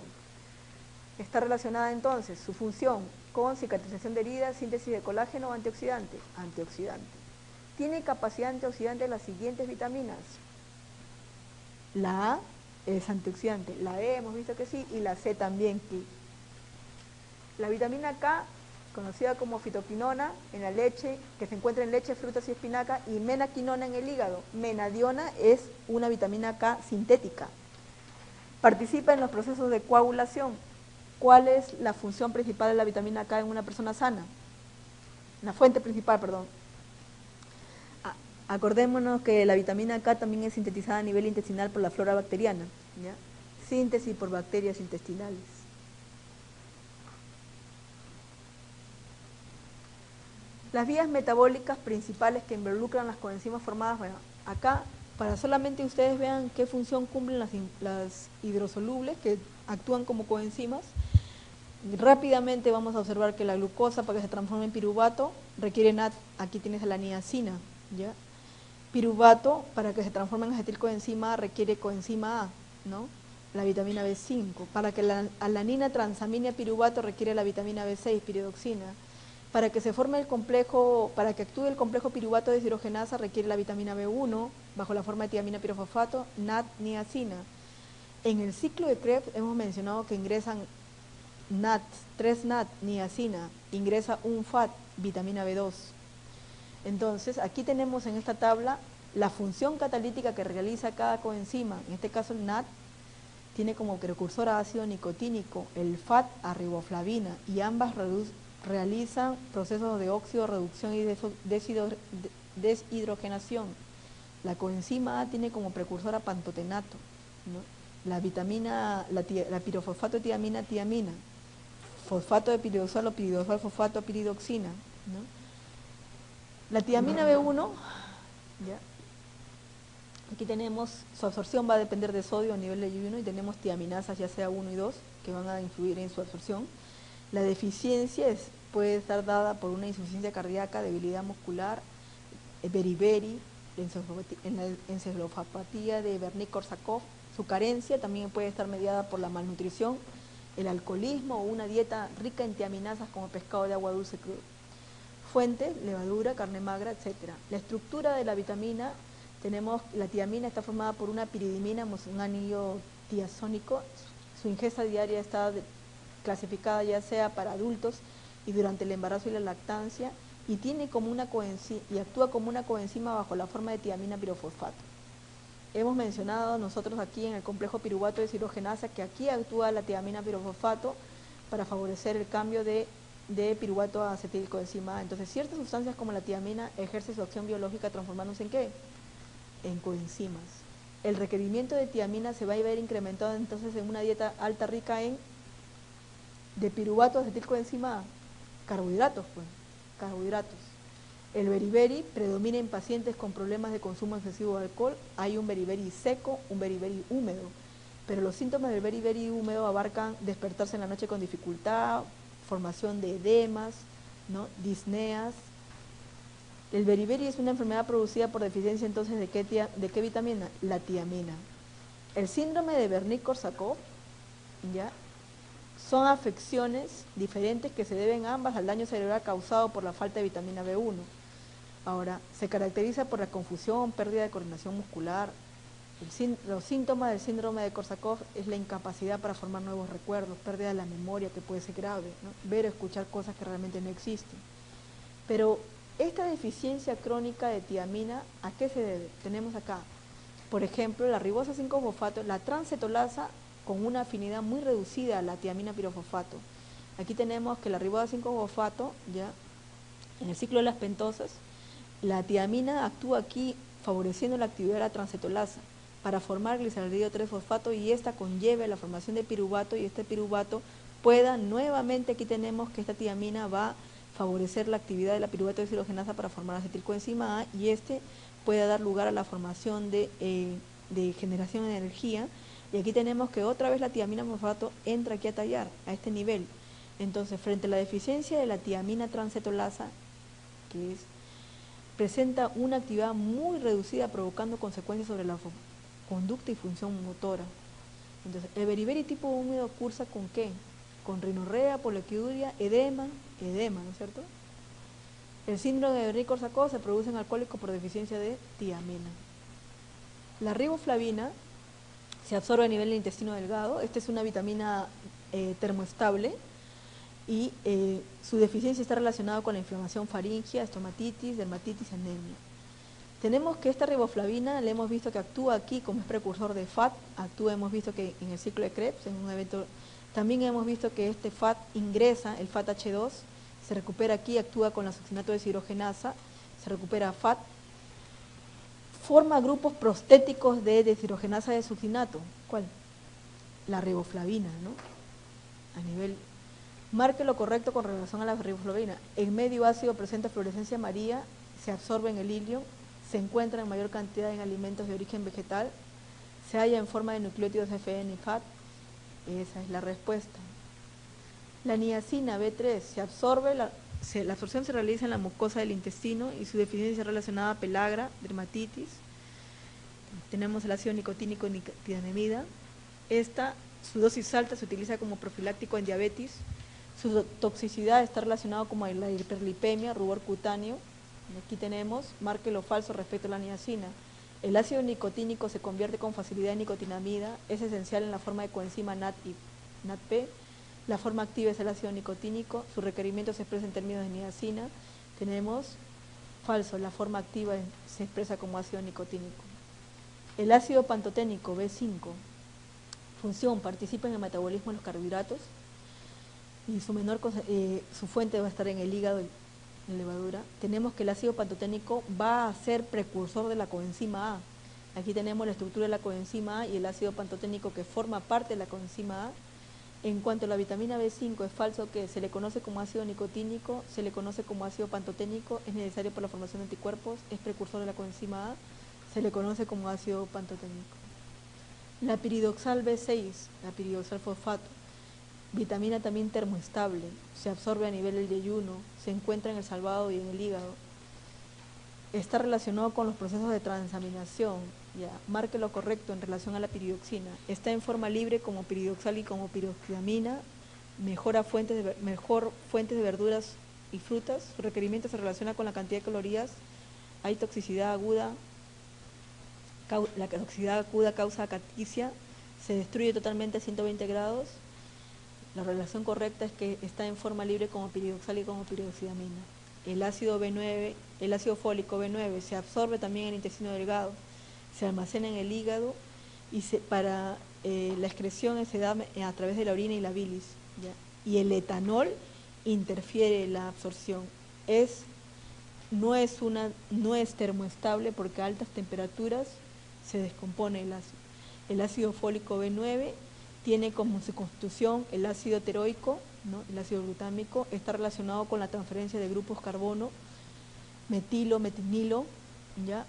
Está relacionada entonces su función con cicatrización de heridas, síntesis de colágeno o antioxidante. Antioxidante. ¿Tiene capacidad antioxidante las siguientes vitaminas? La A es antioxidante, la E hemos visto que sí y la C también. La vitamina K, conocida como fitoquinona en la leche, que se encuentra en leche, frutas y espinaca, y menaquinona en el hígado. Menadiona es una vitamina K sintética. Participa en los procesos de coagulación. ¿Cuál es la función principal de la vitamina K en una persona sana? La fuente principal, perdón. Acordémonos que la vitamina K también es sintetizada a nivel intestinal por la flora bacteriana, ¿ya? Síntesis por bacterias intestinales. Las vías metabólicas principales que involucran las coenzimas formadas, bueno, acá para solamente ustedes vean qué función cumplen las hidrosolubles que actúan como coenzimas. Rápidamente vamos a observar que la glucosa, para que se transforme en piruvato, requiere NAD. Aquí tienes a la niacina, ¿ya? Piruvato, para que se transforme en acetilcoenzima A, requiere coenzima A, ¿no? La vitamina B5. Para que la alanina transamine a piruvato requiere la vitamina B6, piridoxina. Para que se forme el complejo, para que actúe el complejo piruvato deshidrogenasa requiere la vitamina B1, bajo la forma de tiamina pirofosfato, NAD, niacina. En el ciclo de Krebs hemos mencionado que ingresan NAD, 3 NAD, niacina, ingresa un FAT, vitamina B2. Entonces, aquí tenemos en esta tabla la función catalítica que realiza cada coenzima. En este caso el NAD tiene como precursor a ácido nicotínico el FAT a riboflavina, y ambas realizan procesos de óxido, reducción y deshidrogenación. La coenzima A tiene como precursor a pantotenato, ¿no? La pirofosfato tiamina, fosfato de piridoxal o piridoxal fosfato piridoxina, ¿no? La tiamina B1, ¿ya? Aquí tenemos, su absorción va a depender de sodio a nivel de I1, y tenemos tiaminasas ya sea 1 y 2 que van a influir en su absorción. La deficiencia puede estar dada por una insuficiencia cardíaca, debilidad muscular, beriberi, encefalopatía de Wernicke-Korsakoff. Su carencia también puede estar mediada por la malnutrición, el alcoholismo o una dieta rica en tiaminasas como pescado de agua dulce crudo. Fuentes, levadura, carne magra, etc. La estructura de la vitamina, tenemos la tiamina está formada por una piridimina, un anillo tiazónico. Su ingesta diaria está clasificada ya sea para adultos y durante el embarazo y la lactancia, y tiene como una coenzima, y actúa como una coenzima bajo la forma de tiamina pirofosfato. Hemos mencionado nosotros aquí en el complejo piruvato deshidrogenasa que aquí actúa la tiamina pirofosfato para favorecer el cambio de piruvato a acetilcoenzima A. Entonces, ciertas sustancias como la tiamina ejerce su acción biológica transformándose ¿en qué? En coenzimas. El requerimiento de tiamina se va a ver incrementado entonces en una dieta alta rica de piruvato a acetilcoenzima A, carbohidratos, pues, carbohidratos. El beriberi predomina en pacientes con problemas de consumo excesivo de alcohol. Hay un beriberi seco, un beriberi húmedo, pero los síntomas del beriberi húmedo abarcan despertarse en la noche con dificultad, formación de edemas, ¿no? Disneas. El beriberi es una enfermedad producida por deficiencia entonces ¿de qué vitamina? La tiamina. El síndrome de Wernicke-Korsakoff, ¿ya? Son afecciones diferentes que se deben ambas al daño cerebral causado por la falta de vitamina B1. Ahora, se caracteriza por la confusión, pérdida de coordinación muscular. Los síntomas del síndrome de Korsakoff es la incapacidad para formar nuevos recuerdos, pérdida de la memoria que puede ser grave, ¿no? Ver o escuchar cosas que realmente no existen. Pero esta deficiencia crónica de tiamina, ¿a qué se debe? Tenemos acá, por ejemplo, la ribosa 5-fosfato, la transcetolasa con una afinidad muy reducida a la tiamina pirofosfato. Aquí tenemos que la ribosa 5-fosfato, ya en el ciclo de las pentosas, la tiamina actúa aquí favoreciendo la actividad de la transcetolasa para formar gliceraldehido 3-fosfato, y esta conlleva la formación de piruvato, y este piruvato pueda nuevamente, aquí tenemos que esta tiamina va a favorecer la actividad de la piruvato deshidrogenasa para formar acetilcoenzima A, y este puede dar lugar a la formación de generación de energía. Y aquí tenemos que otra vez la tiamina fosfato entra aquí a tallar a este nivel. Entonces, frente a la deficiencia de la tiamina transcetolasa, que presenta una actividad muy reducida, provocando consecuencias sobre la conducta y función motora. Entonces, el beriberi tipo húmedo cursa ¿con qué? Con rinorrea, poliquiuria, edema, ¿no es cierto? El síndrome de Wernicke-Korsakoff se produce en alcohólicos por deficiencia de tiamina. La riboflavina se absorbe a nivel del intestino delgado. Esta es una vitamina termoestable, y su deficiencia está relacionada con la inflamación faríngea, estomatitis, dermatitis, anemia. Tenemos que esta riboflavina, le hemos visto que actúa aquí como es precursor de FAT, hemos visto que en el ciclo de Krebs, en un evento, también hemos visto que este FAT ingresa, el FAT-H2, se recupera aquí, actúa con la succinato deshidrogenasa, se recupera FAT, forma grupos prostéticos de deshidrogenasa de succinato. ¿Cuál? La riboflavina, ¿no? A nivel, marque lo correcto con relación a la riboflavina. En medio ácido presenta fluorescencia amarilla, se absorbe en el hilio, se encuentra en mayor cantidad en alimentos de origen vegetal, se halla en forma de nucleótidos FN y FAT. Esa es la respuesta. La niacina B3 se absorbe, la absorción se realiza en la mucosa del intestino y su deficiencia relacionada a pelagra, dermatitis. Tenemos el ácido nicotínico nicotinamida. Su dosis alta se utiliza como profiláctico en diabetes. Su toxicidad está relacionada con la hiperlipemia, rubor cutáneo. Aquí tenemos, marque lo falso respecto a la niacina. El ácido nicotínico se convierte con facilidad en nicotinamida, es esencial en la forma de coenzima NAT y NADP. La forma activa es el ácido nicotínico, su requerimiento se expresa en términos de niacina. Tenemos falso, la forma activa se expresa como ácido nicotínico. El ácido pantoténico B5, función, participa en el metabolismo de los carbohidratos y su fuente va a estar en el hígado y en la levadura. Tenemos que el ácido pantoténico va a ser precursor de la coenzima A. Aquí tenemos la estructura de la coenzima A y el ácido pantoténico que forma parte de la coenzima A. En cuanto a la vitamina B5, es falso que se le conoce como ácido nicotínico, se le conoce como ácido pantoténico, es necesario para la formación de anticuerpos, es precursor de la coenzima A, se le conoce como ácido pantoténico. La piridoxal B6, la piridoxal fosfato, vitamina también termoestable, se absorbe a nivel del yeyuno, se encuentra en el salvado y en el hígado. Está relacionado con los procesos de transaminación, ya, marque lo correcto en relación a la piridoxina. Está en forma libre como piridoxal y como piroxidamina, mejor fuentes de verduras y frutas. Su requerimiento se relaciona con la cantidad de calorías. Hay toxicidad aguda, la toxicidad aguda causa acaticia, se destruye totalmente a 120 grados. La relación correcta es que está en forma libre como piridoxal y como piroxidamina. El ácido B9, el ácido fólico B9 se absorbe también en el intestino delgado, se almacena en el hígado y para la excreción se da a través de la orina y la bilis, ¿ya? Y el etanol interfiere en la absorción. No es termoestable porque a altas temperaturas se descompone el ácido. El ácido fólico B9 tiene como su constitución el ácido teroico, ¿no? El ácido glutámico, está relacionado con la transferencia de grupos carbono, metilo, metilnilo, ¿ya?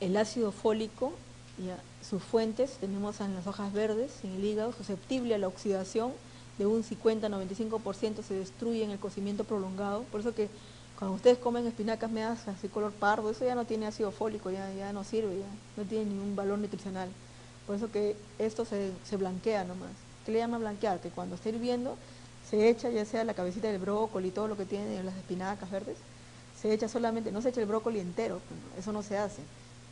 El ácido fólico, ¿ya? Sus fuentes tenemos en las hojas verdes, en el hígado, susceptible a la oxidación de un 50-95%, se destruye en el cocimiento prolongado. Por eso que cuando ustedes comen espinacas medias así color pardo, eso ya no tiene ácido fólico, ya no sirve, ya no tiene ningún valor nutricional. Por eso que esto se blanquea nomás. ¿Qué le llama blanquear? Que cuando esté hirviendo se echa ya sea la cabecita del brócoli, todo lo que tiene las espinacas verdes, se echa solamente, no se echa el brócoli entero, eso no se hace.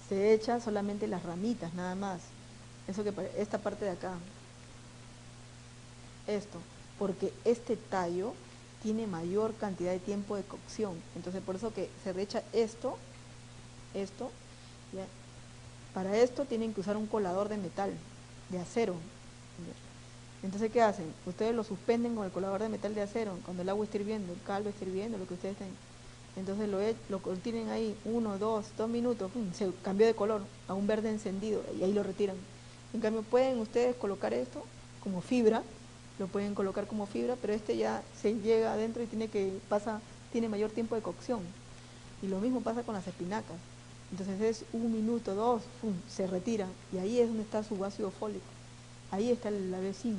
Se echa solamente las ramitas nada más. Esta parte de acá. Esto, porque este tallo tiene mayor cantidad de tiempo de cocción. Entonces por eso que se echa esto, ¿ya? Para esto tienen que usar un colador de metal, de acero. Entonces, ¿qué hacen? Ustedes lo suspenden con el colador de metal de acero, cuando el agua esté hirviendo, el caldo esté hirviendo, lo que ustedes tengan. Entonces lo tienen ahí 1, 2 minutos, se cambió de color a un verde encendido y ahí lo retiran. En cambio, pueden ustedes colocar esto como fibra, lo pueden colocar como fibra, pero este ya se llega adentro y tiene mayor tiempo de cocción. Y lo mismo pasa con las espinacas. Entonces es 1 minuto, 2, se retira y ahí es donde está su ácido fólico, ahí está la B5,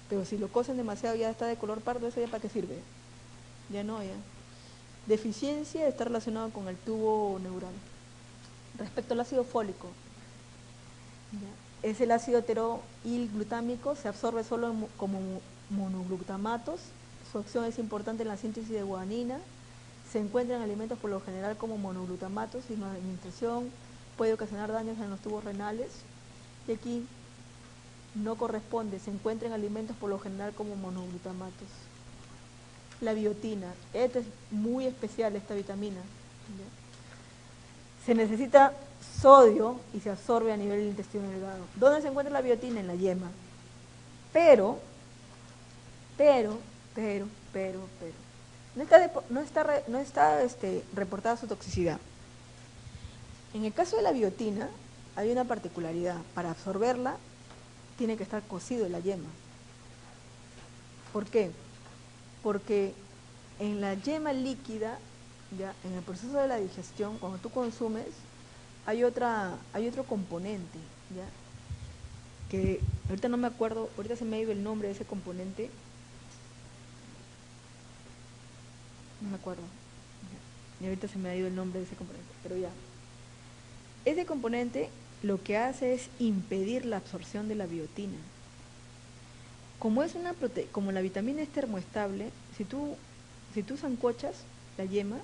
pero si lo cocen demasiado ya está de color pardo, ¿eso ya para qué sirve? Ya no, ya. Deficiencia está relacionado con el tubo neural. Respecto al ácido fólico, ¿ya? Es el ácido heteroilglutámico, se absorbe solo como monoglutamatos, su acción es importante en la síntesis de guanina. Se encuentra en alimentos por lo general como monoglutamatos y la administración puede ocasionar daños en los tubos renales. Y aquí no corresponde, se encuentra en alimentos por lo general como monoglutamatos. La biotina, esta es muy especial, esta vitamina. ¿Ya? Se necesita sodio y se absorbe a nivel del intestino delgado. ¿Dónde se encuentra la biotina? En la yema. Pero, no está reportada su toxicidad. En el caso de la biotina, hay una particularidad. Para absorberla, tiene que estar cocido en la yema. ¿Por qué? Porque en la yema líquida ya en el proceso de la digestión, cuando tú consumes, hay otro componente, ya, que ahorita no me acuerdo, ahorita se me ha ido el nombre de ese componente, no me acuerdo, ya, y ahorita se me ha ido el nombre de ese componente, pero ya. Ese componente lo que hace es impedir la absorción de la biotina. Como la vitamina es termoestable, si tú sancochas la yema,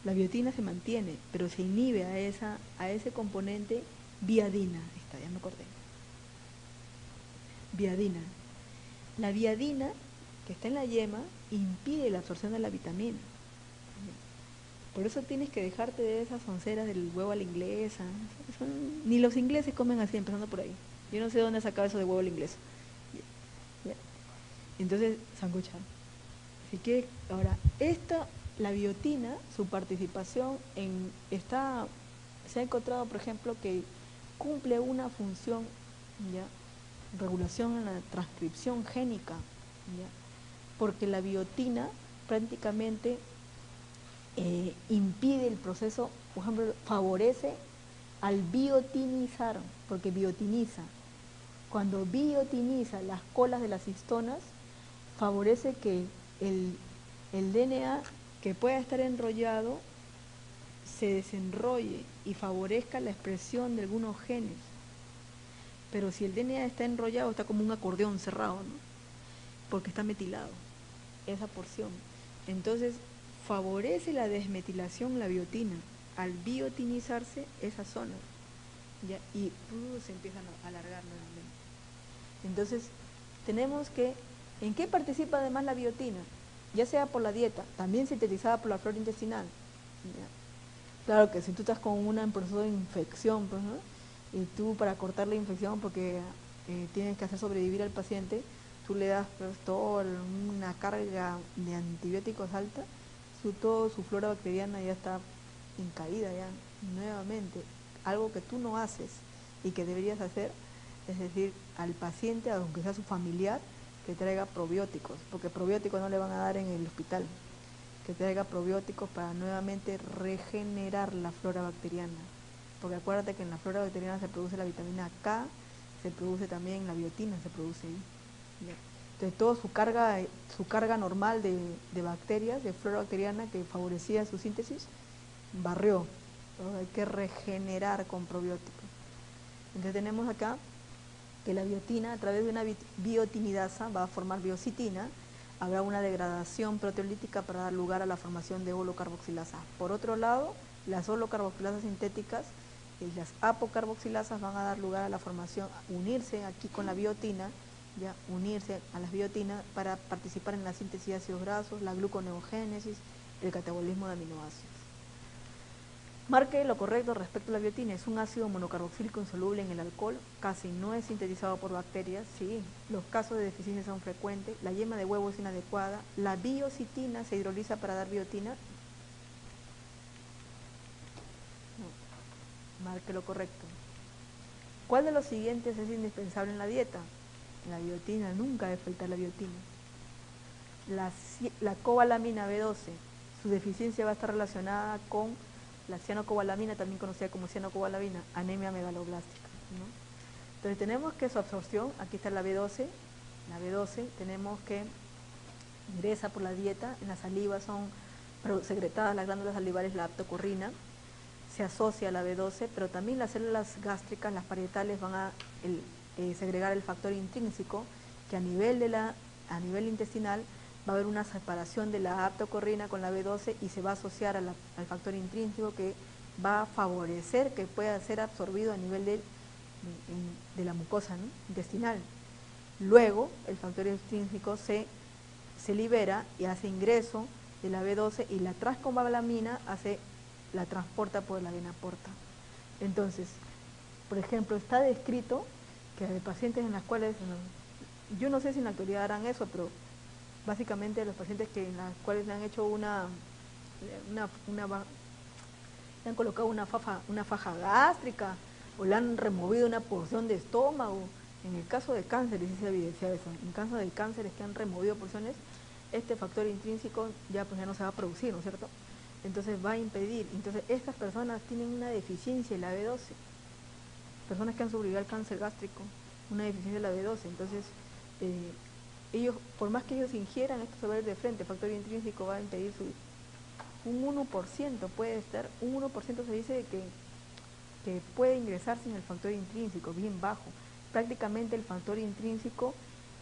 la biotina se mantiene, pero se inhibe a ese componente viadina. Está, ya me acordé. Viadina. La viadina que está en la yema impide la absorción de la vitamina. Por eso tienes que dejarte de esas onceras del huevo a la inglesa. Ni los ingleses comen así, empezando por ahí. Yo no sé dónde ha sacado eso de huevo a la inglesa. Entonces, sancochar. Así que, ahora, la biotina, su participación se ha encontrado, por ejemplo, que cumple una función, ¿ya? Regulación en la transcripción génica, ¿ya? Porque la biotina prácticamente impide el proceso, por ejemplo, favorece al biotinizar, porque biotiniza. Cuando biotiniza las colas de las histonas, favorece que el DNA que pueda estar enrollado se desenrolle y favorezca la expresión de algunos genes. Pero si el DNA está enrollado, está como un acordeón cerrado, ¿no? Porque está metilado, esa porción. Entonces, favorece la desmetilación la biotina, al biotinizarse esa zona, ¿ya? Y se empiezan a alargar nuevamente. Entonces, tenemos que, ¿en qué participa además la biotina? Ya sea por la dieta, también sintetizada por la flora intestinal. ¿Ya? Claro que si tú estás con un proceso de infección, pues, ¿no? Y tú para cortar la infección, porque tienes que hacer sobrevivir al paciente, tú le das pues, toda una carga de antibióticos alta, toda su flora bacteriana ya está en caída ya nuevamente. Algo que tú no haces y que deberías hacer, es decir, al paciente, aunque sea su familiar, que traiga probióticos, porque probióticos no le van a dar en el hospital, que traiga probióticos para nuevamente regenerar la flora bacteriana. Porque acuérdate que en la flora bacteriana se produce la vitamina K, se produce también la biotina, se produce ahí. ¿Ya? Entonces, toda su carga normal de bacterias, de flora bacteriana que favorecía su síntesis, barrió. Entonces, hay que regenerar con probióticos. Entonces, tenemos acá que la biotina, a través de una biotinidasa, va a formar biocitina, habrá una degradación proteolítica para dar lugar a la formación de holocarboxilasa. Por otro lado, las holocarboxilasas sintéticas y las apocarboxilasas van a dar lugar a la formación, unirse aquí con la biotina, ya unirse a las biotinas para participar en la síntesis de ácidos grasos, la gluconeogénesis, el catabolismo de aminoácidos. Marque lo correcto respecto a la biotina. Es un ácido monocarboxílico insoluble en el alcohol, casi no es sintetizado por bacterias, sí, los casos de deficiencia son frecuentes, la yema de huevo es inadecuada, la biocitina se hidroliza para dar biotina. No. Marque lo correcto. ¿Cuál de los siguientes es indispensable en la dieta? La biotina, nunca debe faltar la biotina. La cobalamina B12, su deficiencia va a estar relacionada con la cianocobalamina, también conocida como cianocobalamina, anemia megaloblástica, ¿no? Entonces tenemos que su absorción, aquí está la B12, tenemos que ingresa por la dieta, en la saliva son secretadas las glándulas salivares, la aptocorrina, se asocia a la B12, pero también las células gástricas, las parietales, van a segregar el factor intrínseco, que a nivel intestinal va a haber una separación de la aptocorrina con la B12 y se va a asociar al factor intrínseco que va a favorecer que pueda ser absorbido a nivel de la mucosa, ¿no?, intestinal. Luego el factor intrínseco se libera y hace ingreso de la B12 y la transcobalamina la transporta por la vena porta. Entonces, por ejemplo, está descrito que hay pacientes en las cuales, yo no sé si en la actualidad harán eso, pero básicamente los pacientes en las cuales le han hecho le han colocado una faja gástrica o le han removido una porción de estómago. En el caso de cánceres sí se evidencia eso. En caso de cánceres que han removido porciones, este factor intrínseco ya no se va a producir, ¿no es cierto? Entonces va a impedir. Entonces estas personas tienen una deficiencia en la B12. Personas que han sobrevivido al cáncer gástrico, una deficiencia en la B12. Entonces, ellos, por más que ellos ingieran esto sobre de frente, el factor intrínseco va a impedir un 1% puede estar, un 1% se dice que puede ingresar sin el factor intrínseco, bien bajo. Prácticamente el factor intrínseco,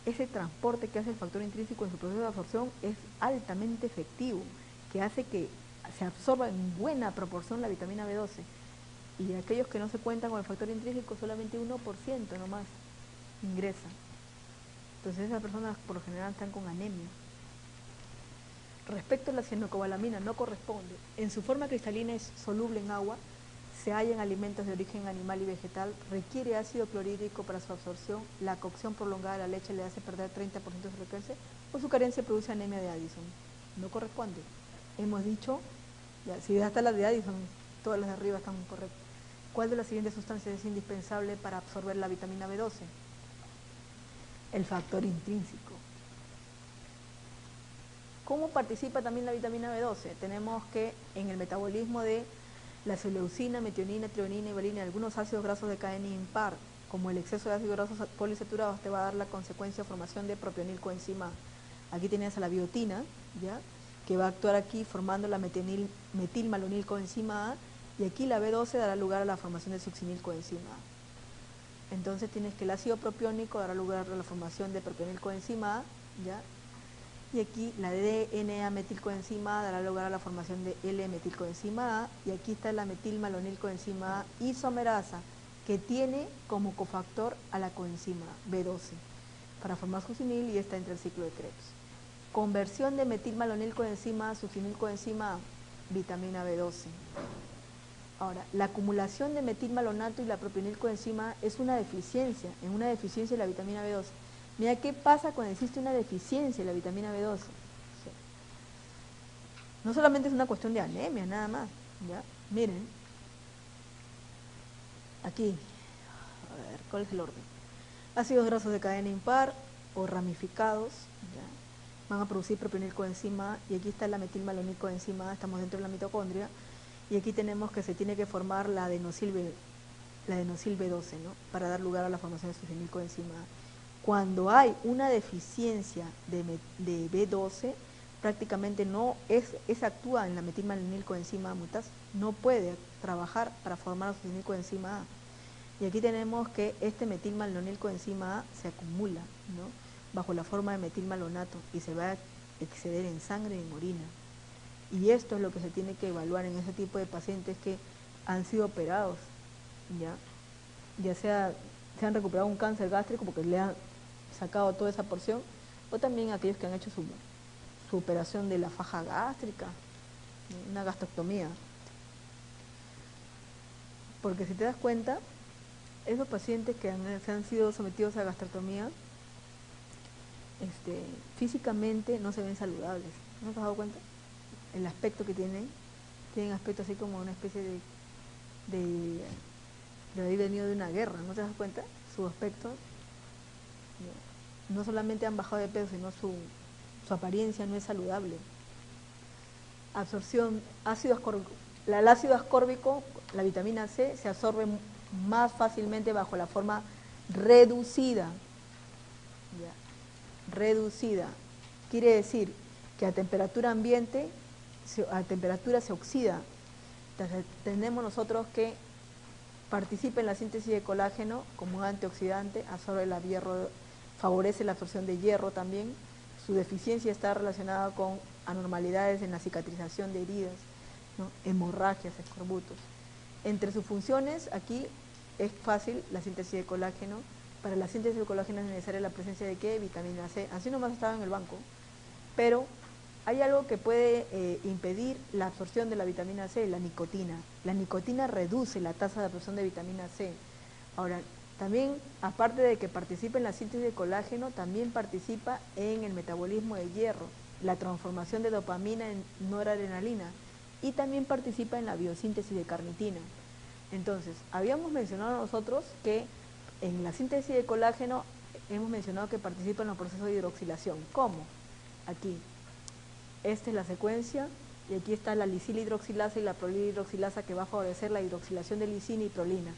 ese transporte que hace el factor intrínseco en su proceso de absorción es altamente efectivo, que hace que se absorba en buena proporción la vitamina B12. Y aquellos que no se cuentan con el factor intrínseco, solamente 1% nomás ingresa. Entonces esas personas por lo general están con anemia. Respecto a la cianocobalamina, no corresponde. En su forma cristalina es soluble en agua, se halla en alimentos de origen animal y vegetal, requiere ácido clorhídrico para su absorción, la cocción prolongada de la leche le hace perder 30% de su alcance, o su carencia produce anemia de Addison. No corresponde. Hemos dicho, ya, si hasta las de Addison, todas las de arriba están correctas. ¿Cuál de las siguientes sustancias es indispensable para absorber la vitamina B12? El factor intrínseco. ¿Cómo participa también la vitamina B12? Tenemos que en el metabolismo de la celeucina, metionina, trionina y valina, algunos ácidos grasos de cadena impar, como el exceso de ácidos grasos polisaturados, te va a dar la consecuencia de formación de propionilcoenzima A. Aquí tienes a la biotina, ¿ya?, que va a actuar aquí formando la metilmalonilcoenzima A, y aquí la B12 dará lugar a la formación de succinilcoenzima A. Entonces tienes que el ácido propiónico dará lugar a la formación de propionilcoenzima A, ¿ya?, y aquí la DNA metilcoenzima A dará lugar a la formación de L-metilcoenzima A, y aquí está la metilmalonilcoenzima A isomerasa, que tiene como cofactor a la coenzima B12 para formar succinil, y está entre el ciclo de Krebs. Conversión de metilmalonilcoenzima A, succinilcoenzima A, vitamina B12. Ahora, la acumulación de metilmalonato y la propionilcoenzima A es una deficiencia, en una deficiencia de la vitamina B12. Mira qué pasa cuando existe una deficiencia de la vitamina B12. No solamente es una cuestión de anemia, nada más, ¿ya? Miren, aquí, a ver, ¿cuál es el orden? Ácidos grasos de cadena impar o ramificados, ¿ya?, van a producir propionilcoenzima A, y aquí está la metilmalonilcoenzima A, estamos dentro de la mitocondria, y aquí tenemos que se tiene que formar la adenosil B12, ¿no?, para dar lugar a la formación de succinilcoenzima A. Cuando hay una deficiencia de B12, prácticamente no actúa en la metilmalonilcoenzima A mutasa, no puede trabajar para formar la succinilcoenzima A. Y aquí tenemos que este metilmalonilcoenzima A se acumula, ¿no?, bajo la forma de metilmalonato, y se va a exceder en sangre y en orina. Y esto es lo que se tiene que evaluar en ese tipo de pacientes que han sido operados, ya sea se han recuperado un cáncer gástrico porque le han sacado toda esa porción, o también aquellos que han hecho su operación de la faja gástrica, una gastrectomía. Porque si te das cuenta, esos pacientes que se han sido sometidos a gastrectomía, físicamente no se ven saludables. ¿No te has dado cuenta? El aspecto que tienen aspecto así como una especie de haber venido de una guerra, ¿no te das cuenta? Su aspecto, no solamente han bajado de peso, sino su apariencia no es saludable. Absorción, ácido ascórbico. El ácido ascórbico, la vitamina C, se absorbe más fácilmente bajo la forma reducida. Reducida. Quiere decir que a temperatura ambiente, a temperatura se oxida. Entonces, tenemos nosotros que participa en la síntesis de colágeno como un antioxidante, absorbe el hierro, favorece la absorción de hierro también. Su deficiencia está relacionada con anormalidades en la cicatrización de heridas, ¿no?, hemorragias, escorbutos. Entre sus funciones, aquí es fácil la síntesis de colágeno. Para la síntesis de colágeno es necesaria la presencia de ¿qué? Vitamina C. Así nomás estaba en el banco. Pero hay algo que puede impedir la absorción de la vitamina C, la nicotina. La nicotina reduce la tasa de absorción de vitamina C. Ahora, también, aparte de que participa en la síntesis de colágeno, también participa en el metabolismo de hierro, la transformación de dopamina en noradrenalina, y también participa en la biosíntesis de carnitina. Entonces, habíamos mencionado nosotros que en la síntesis de colágeno hemos mencionado que participa en los procesos de hidroxilación. ¿Cómo? Aquí. Esta es la secuencia Y aquí está la lisina-hidroxilasa y la prolina-hidroxilasa, que va a favorecer la hidroxilación de lisina y prolina,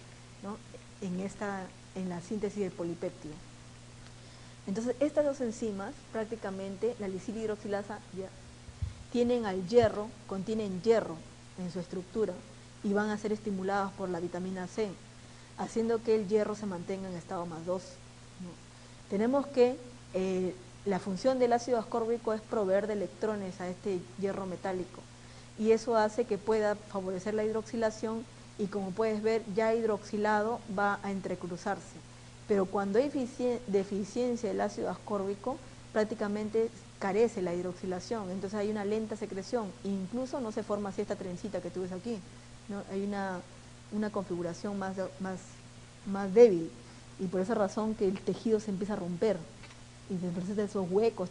¿no? en la síntesis del polipéptido. Entonces, estas dos enzimas, prácticamente, la lisina-hidroxilasa ya contienen hierro en su estructura y van a ser estimuladas por la vitamina C, haciendo que el hierro se mantenga en estado +2, ¿no? Tenemos que la función del ácido ascórbico es proveer de electrones a este hierro metálico, y eso hace que pueda favorecer la hidroxilación, y como puedes ver, ya hidroxilado va a entrecruzarse. Pero cuando hay deficiencia del ácido ascórbico, prácticamente carece la hidroxilación, entonces hay una lenta secreción, e incluso no se forma así esta trencita que tú ves aquí, ¿no? Hay una configuración más débil, y por esa razón que el tejido se empieza a romper, y se presentan esos huecos,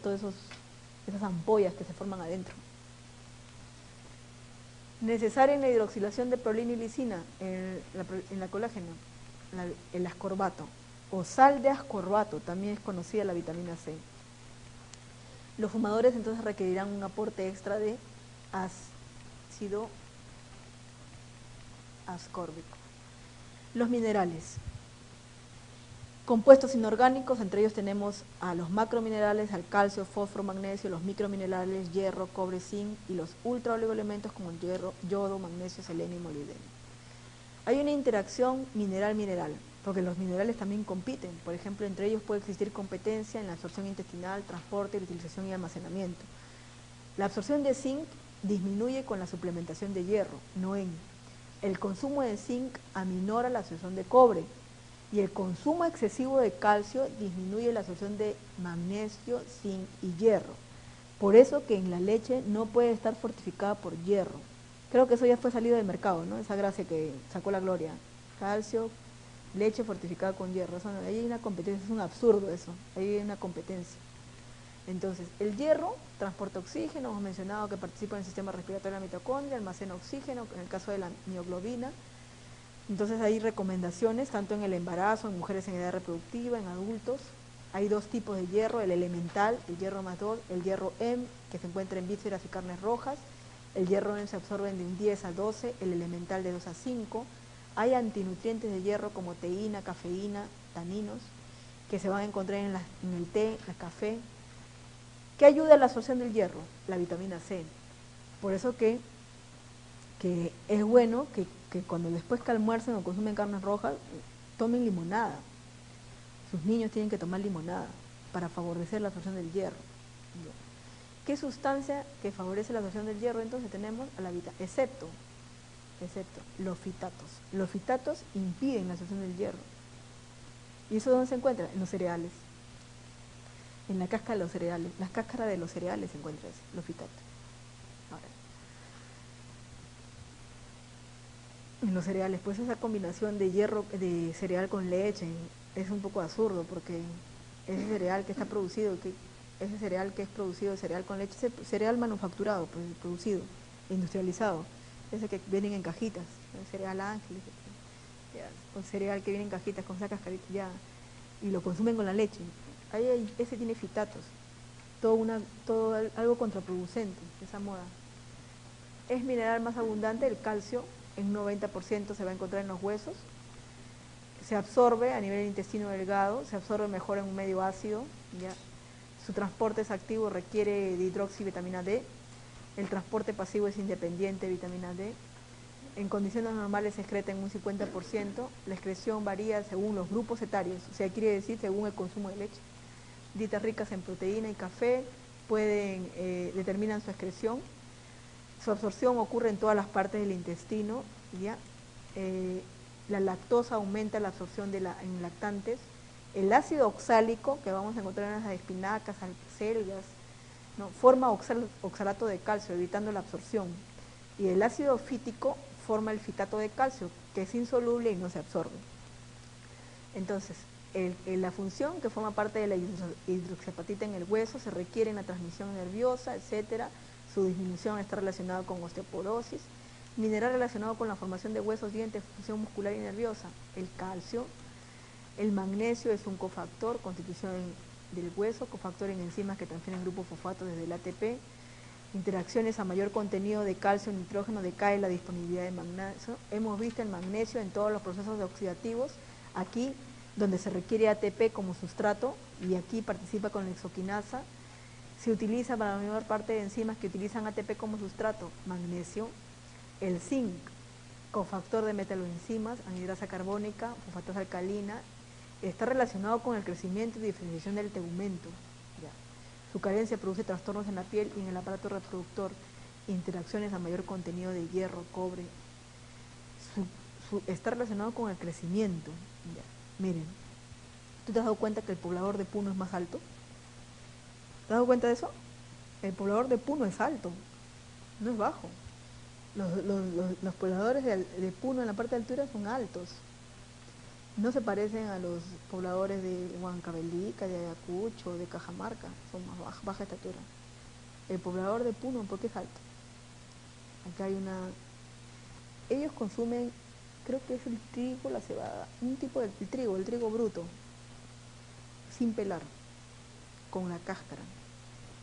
esas ampollas que se forman adentro. Necesaria en la hidroxilación de prolina y lisina en la colágeno, el ascorbato, o sal de ascorbato, también es conocida la vitamina C. Los fumadores entonces requerirán un aporte extra de ácido ascórbico. Los minerales. Compuestos inorgánicos, entre ellos tenemos a los macrominerales, al calcio, fósforo, magnesio, los microminerales, hierro, cobre, zinc, y los ultraoligoelementos como el hierro, yodo, magnesio, selenio y molibdeno. Hay una interacción mineral-mineral, porque los minerales también compiten. Por ejemplo, entre ellos puede existir competencia en la absorción intestinal, transporte, utilización y almacenamiento. La absorción de zinc disminuye con la suplementación de hierro, no en. El consumo de zinc aminora la absorción de cobre, y el consumo excesivo de calcio disminuye la absorción de magnesio, zinc y hierro. Por eso que en la leche no puede estar fortificada por hierro. Creo que eso ya fue salido del mercado, ¿no? Esa gracia que sacó la Gloria. Calcio, leche fortificada con hierro. Eso no, ahí hay una competencia, es un absurdo eso. Ahí hay una competencia. Entonces, el hierro transporta oxígeno, hemos mencionado que participa en el sistema respiratorio de la mitocondria, almacena oxígeno, en el caso de la mioglobina. Entonces hay recomendaciones tanto en el embarazo, en mujeres en edad reproductiva, en adultos. Hay dos tipos de hierro, el elemental, el hierro +2, el hierro M, que se encuentra en vísceras y carnes rojas. El hierro M se absorbe de un 10 a 12, el elemental de 2 a 5. Hay antinutrientes de hierro como teína, cafeína, taninos, que se van a encontrar en el té, el café. ¿Qué ayuda a la absorción del hierro? La vitamina C. Por eso que es bueno que cuando después que almuercen o consumen carnes rojas, tomen limonada. Sus niños tienen que tomar limonada para favorecer la absorción del hierro. ¿Qué sustancia que favorece la absorción del hierro? Entonces tenemos a la vitamina, excepto los fitatos. Los fitatos impiden la absorción del hierro. ¿Y eso dónde se encuentra? En los cereales. En la cáscara de los cereales. Las cáscaras de los cereales se encuentran los fitatos. Ahora, en los cereales, pues esa combinación de hierro, de cereal con leche, es un poco absurdo, porque ese cereal que está producido, ese cereal que es producido, cereal con leche, ese cereal manufacturado, pues, producido, industrializado, ese que vienen en cajitas, el cereal Ángeles, o cereal que viene en cajitas con esa cascarita, ya, y lo consumen con la leche, ese tiene fitatos, todo algo contraproducente, esa moda. Es mineral más abundante el calcio, en 90% se va a encontrar en los huesos, se absorbe a nivel del intestino delgado, se absorbe mejor en un medio ácido, ¿ya? Su transporte es activo, requiere de hidroxivitamina D, el transporte pasivo es independiente, vitamina D, en condiciones normales se excreta en un 50%, la excreción varía según los grupos etarios, o sea, quiere decir según el consumo de leche. Dietas ricas en proteína y café determinan su excreción. Su absorción ocurre en todas las partes del intestino, ¿ya? La lactosa aumenta la absorción en lactantes. El ácido oxálico, que vamos a encontrar en las espinacas, acelgas, ¿no? Forma oxalato de calcio, evitando la absorción. Y el ácido fítico forma el fitato de calcio, que es insoluble y no se absorbe. Entonces, la función que forma parte de la hidroxiapatita en el hueso se requiere en la transmisión nerviosa, etcétera. Su disminución está relacionada con osteoporosis. Mineral relacionado con la formación de huesos, dientes, función muscular y nerviosa, el calcio. El magnesio es un cofactor, constitución del hueso, cofactor en enzimas que transfieren grupos fosfatos desde el ATP. interacciones a mayor contenido de calcio, nitrógeno, decae la disponibilidad de magnesio. Hemos visto el magnesio en todos los procesos oxidativos, aquí donde se requiere ATP como sustrato, y aquí participa con la hexoquinasa. Se utiliza para la mayor parte de enzimas que utilizan ATP como sustrato, magnesio. El zinc, cofactor de metaloenzimas, anhidrasa carbónica, fosfatasa alcalina, está relacionado con el crecimiento y diferenciación del tegumento. Ya. Su carencia produce trastornos en la piel y en el aparato reproductor, interacciones a mayor contenido de hierro, cobre. Está relacionado con el crecimiento. Ya. Miren, ¿tú te has dado cuenta que el poblador de Puno es más alto? ¿Te has dado cuenta de eso? El poblador de Puno es alto, no es bajo. Los pobladores de Puno en la parte de altura son altos. No se parecen a los pobladores de Huancavelica, de Ayacucho, de Cajamarca, son más baja estatura. El poblador de Puno, ¿por qué es alto? Acá hay una... Ellos consumen, creo que es el trigo, la cebada, un tipo de trigo, el trigo bruto, sin pelar, con la cáscara.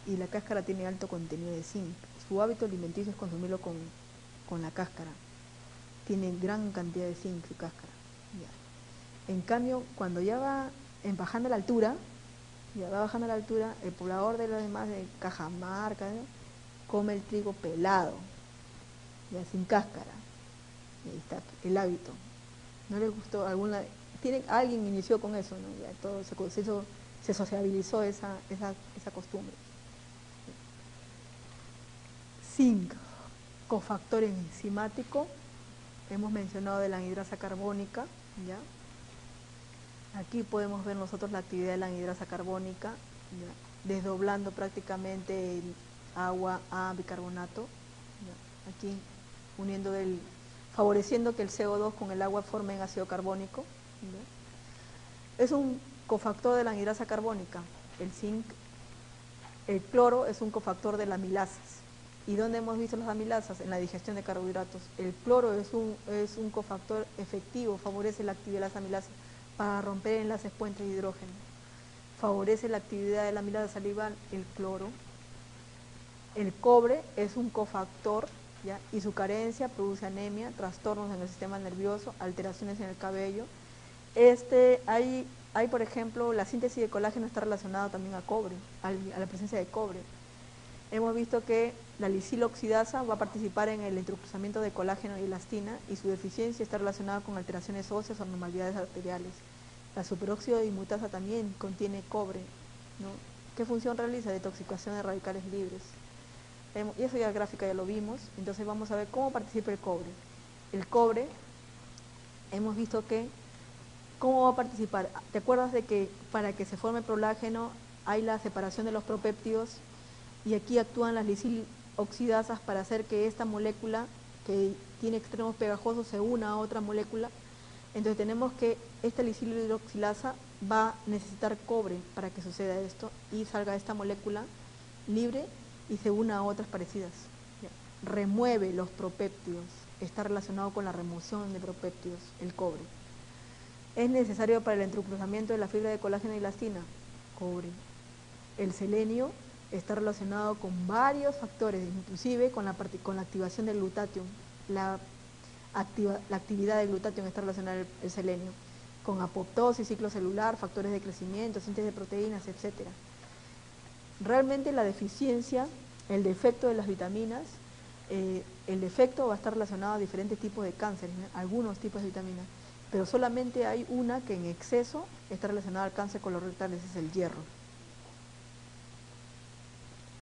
Y la cáscara tiene alto contenido de zinc. Su hábito alimenticio es consumirlo con la cáscara. Tiene gran cantidad de zinc su cáscara. Ya. En cambio, cuando ya va bajando la altura, el poblador de los demás, de Cajamarca, ¿no?, come el trigo pelado, ya sin cáscara. Y ahí está el hábito. ¿No les gustó? Alguien inició con eso, ¿no? Ya todo se sociabilizó esa costumbre. Zinc, cofactor enzimático. Hemos mencionado de la anhidrasa carbónica, ¿ya? Aquí podemos ver nosotros la actividad de la anhidrasa carbónica, ¿ya?, desdoblando prácticamente el agua a bicarbonato, ¿ya?, aquí favoreciendo que el CO2 con el agua formen ácido carbónico, ¿ya? Es un cofactor de la anhidrasa carbónica, el zinc. El cloro es un cofactor de las amilasas. ¿Y dónde hemos visto las amilasas? En la digestión de carbohidratos. El cloro es un cofactor efectivo, favorece la actividad de las amilasas para romper enlaces puentes de hidrógeno. Favorece la actividad de la amilasa salival, el cloro. El cobre es un cofactor, ¿ya?, y su carencia produce anemia, trastornos en el sistema nervioso, alteraciones en el cabello. Hay, por ejemplo, la síntesis de colágeno está relacionada también a cobre, a la presencia de cobre. Hemos visto que la lisiloxidasa va a participar en el entrecruzamiento de colágeno y elastina, y su deficiencia está relacionada con alteraciones óseas o anormalidades arteriales. La superóxido de dismutasa también contiene cobre, ¿no? ¿Qué función realiza? Detoxificación de radicales libres. Y eso ya la gráfica ya lo vimos. Entonces vamos a ver cómo participa el cobre. El cobre, hemos visto que, ¿cómo va a participar? ¿Te acuerdas de que para que se forme prolágeno hay la separación de los propéptidos? Y aquí actúan las lisiloxidasas para hacer que esta molécula, que tiene extremos pegajosos, se una a otra molécula. Entonces tenemos que esta lisilohidroxilasa va a necesitar cobre para que suceda esto y salga esta molécula libre y se una a otras parecidas. Ya. Remueve los propéptidos, está relacionado con la remoción de propéptidos, el cobre. Es necesario para el entrecruzamiento de la fibra de colágeno y elastina, cobre. El selenio está relacionado con varios factores, inclusive con la activación del glutatión. La actividad del glutatión está relacionada al selenio, con apoptosis, ciclo celular, factores de crecimiento, síntesis de proteínas, etc. Realmente la deficiencia, el defecto de las vitaminas, el defecto va a estar relacionado a diferentes tipos de cáncer, ¿no?, algunos tipos de vitaminas, pero solamente hay una que en exceso está relacionada al cáncer colorectal, ese es el hierro.